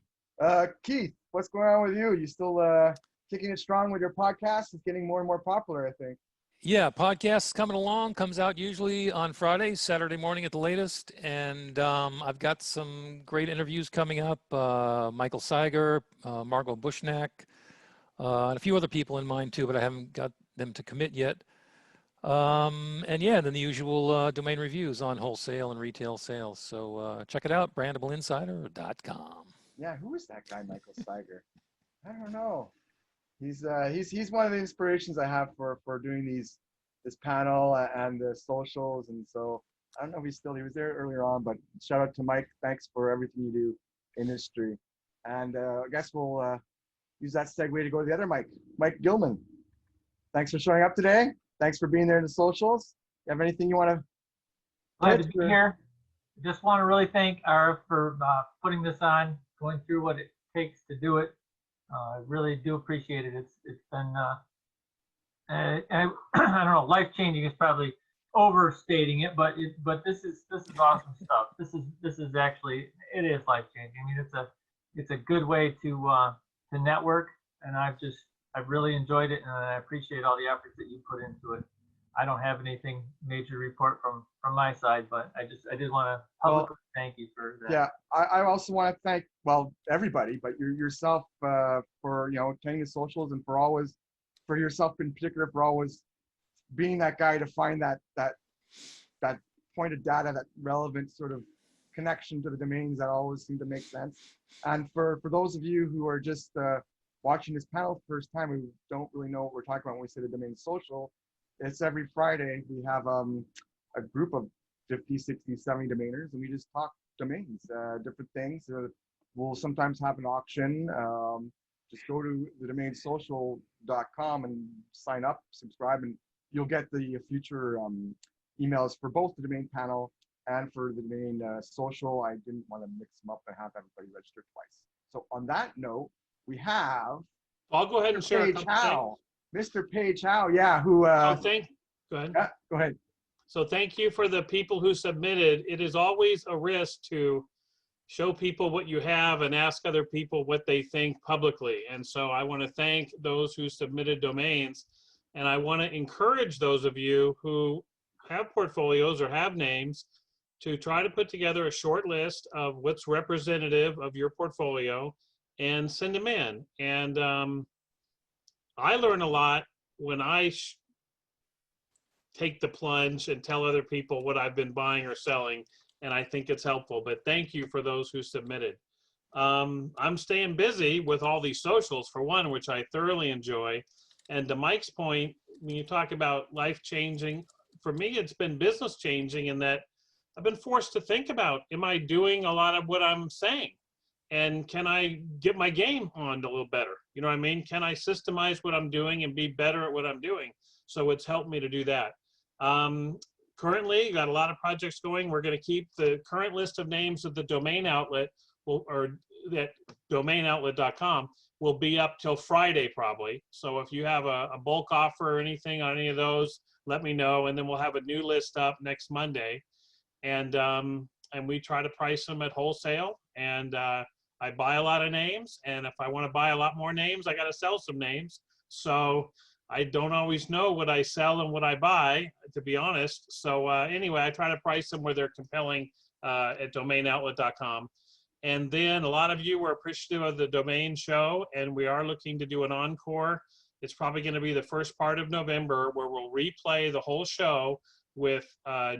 Keith, what's going on with you? You still kicking it strong with your podcast? It's getting more and more popular, I think. Yeah, podcast coming along, comes out usually on Friday, Saturday morning at the latest. And I've got some great interviews coming up. Michael Seiger, Margot Bushnack, and a few other people in mind too, but I haven't got them to commit yet. And yeah, then the usual domain reviews on wholesale and retail sales. So check it out, brandableinsider.com. Yeah, who is that guy, Michael Seiger? I don't know. He's one of the inspirations I have for doing this panel and the socials, and so I don't know if he was there earlier on, but shout out to Mike. Thanks for everything you do in industry. And I guess we'll use that segue to go to the other Mike Gillman. Thanks for showing up today. Thanks for being there in the socials. You have anything you want to? Glad to be here. Just want to really thank Arif for putting this on, going through what it takes to do it. I really do appreciate it. It's been I don't know, life changing is probably overstating it, but this is awesome stuff. This is actually, it is life changing. I mean, it's a good way to network, and I've really enjoyed it, and I appreciate all the efforts that you put into it. I don't have anything major to report from my side, but I did want to publicly thank you for that. Yeah, I also want to thank, well, everybody, but yourself for, you know, attending the socials, and for yourself in particular, for always being that guy to find that point of data, that relevant sort of connection to the domains that always seem to make sense. And for those of you who are just watching this panel for the first time, who don't really know what we're talking about when we say the domain social, it's every Friday. We have a group of 50, 60, 70 domainers, and we just talk domains, different things. We'll sometimes have an auction. just go to the domainsocial.com and sign up, subscribe, and you'll get the future emails for both the domain panel and for the domain social. I didn't want to mix them up and have everybody register twice. So on that note, we have I'll go ahead and share a Page couple Howe, things. Mr. Page Howe, yeah, who, Go ahead. yeah, go ahead. So thank you for the people who submitted. It is always a risk to show people what you have and ask other people what they think publicly. And so I want to thank those who submitted domains. And I want to encourage those of you who have portfolios or have names to try to put together a short list of what's representative of your portfolio and send them in. And I learn a lot when I take the plunge and tell other people what I've been buying or selling, and I think it's helpful. But thank you for those who submitted. I'm staying busy with all these socials, for one, which I thoroughly enjoy. And to Mike's point, when you talk about life changing, for me, it's been business changing in that I've been forced to think about, am I doing a lot of what I'm saying? And can I get my game on a little better? You know what I mean? Can I systemize what I'm doing and be better at what I'm doing? So it's helped me to do that. Currently, got a lot of projects going. We're going to keep the current list of names of the domain outlet, or that domainoutlet.com will be up till Friday probably. So if you have a bulk offer or anything on any of those, let me know, and then we'll have a new list up next Monday. And we try to price them at wholesale. And I buy a lot of names, and if I want to buy a lot more names, I got to sell some names. So I don't always know what I sell and what I buy, to be honest. So anyway, I try to price them where they're compelling at domainoutlet.com. And then a lot of you were appreciative of the domain show, and we are looking to do an encore. It's probably going to be the first part of November, where we'll replay the whole show with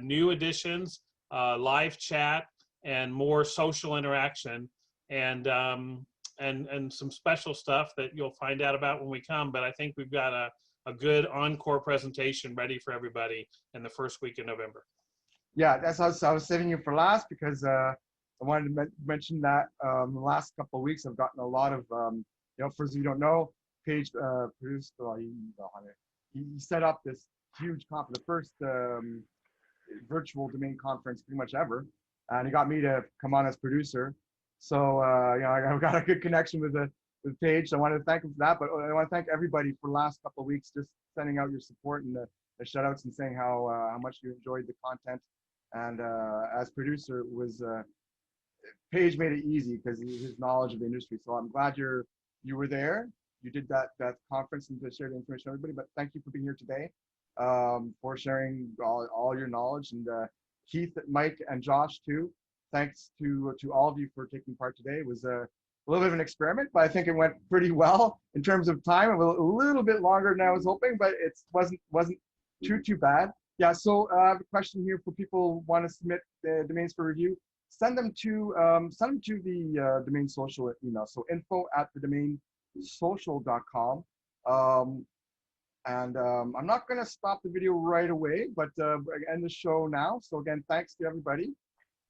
new additions, live chat, and more social interaction, and some special stuff that you'll find out about when we come. But I think we've got a good encore presentation ready for everybody in the first week of November. Yeah, that's how I was saving you for last, because I wanted to mention that the last couple of weeks I've gotten a lot of, for those of you who don't know, Page produced, he set up this huge conference, the first virtual domain conference pretty much ever, and he got me to come on as producer. So I've got a good connection with Page. So I wanted to thank him for that, but I want to thank everybody for the last couple of weeks, just sending out your support and the shout outs and saying how much you enjoyed the content. And as producer, was Page made it easy because his knowledge of the industry. So I'm glad you were there. You did that conference and to share the information with everybody. But thank you for being here today, for sharing all your knowledge. And Keith, Mike, and Josh too. Thanks to all of you for taking part today. It was a little bit of an experiment, but I think it went pretty well in terms of time. It was a little bit longer than I was hoping, but it wasn't too bad. Yeah. So I have a question here for people who want to submit the domains for review. Send them to the domain social email. So info@thedomainsocial.com. I'm not going to stop the video right away, but end the show now. So again, thanks to everybody.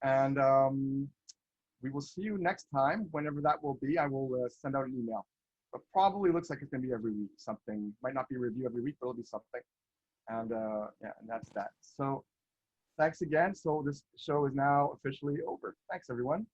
And we will see you next time, whenever that will be. I will send out an email. But probably looks like it's going to be every week. Something might not be a review every week, but it'll be something. And yeah, and that's that. So thanks again. So this show is now officially over. Thanks, everyone.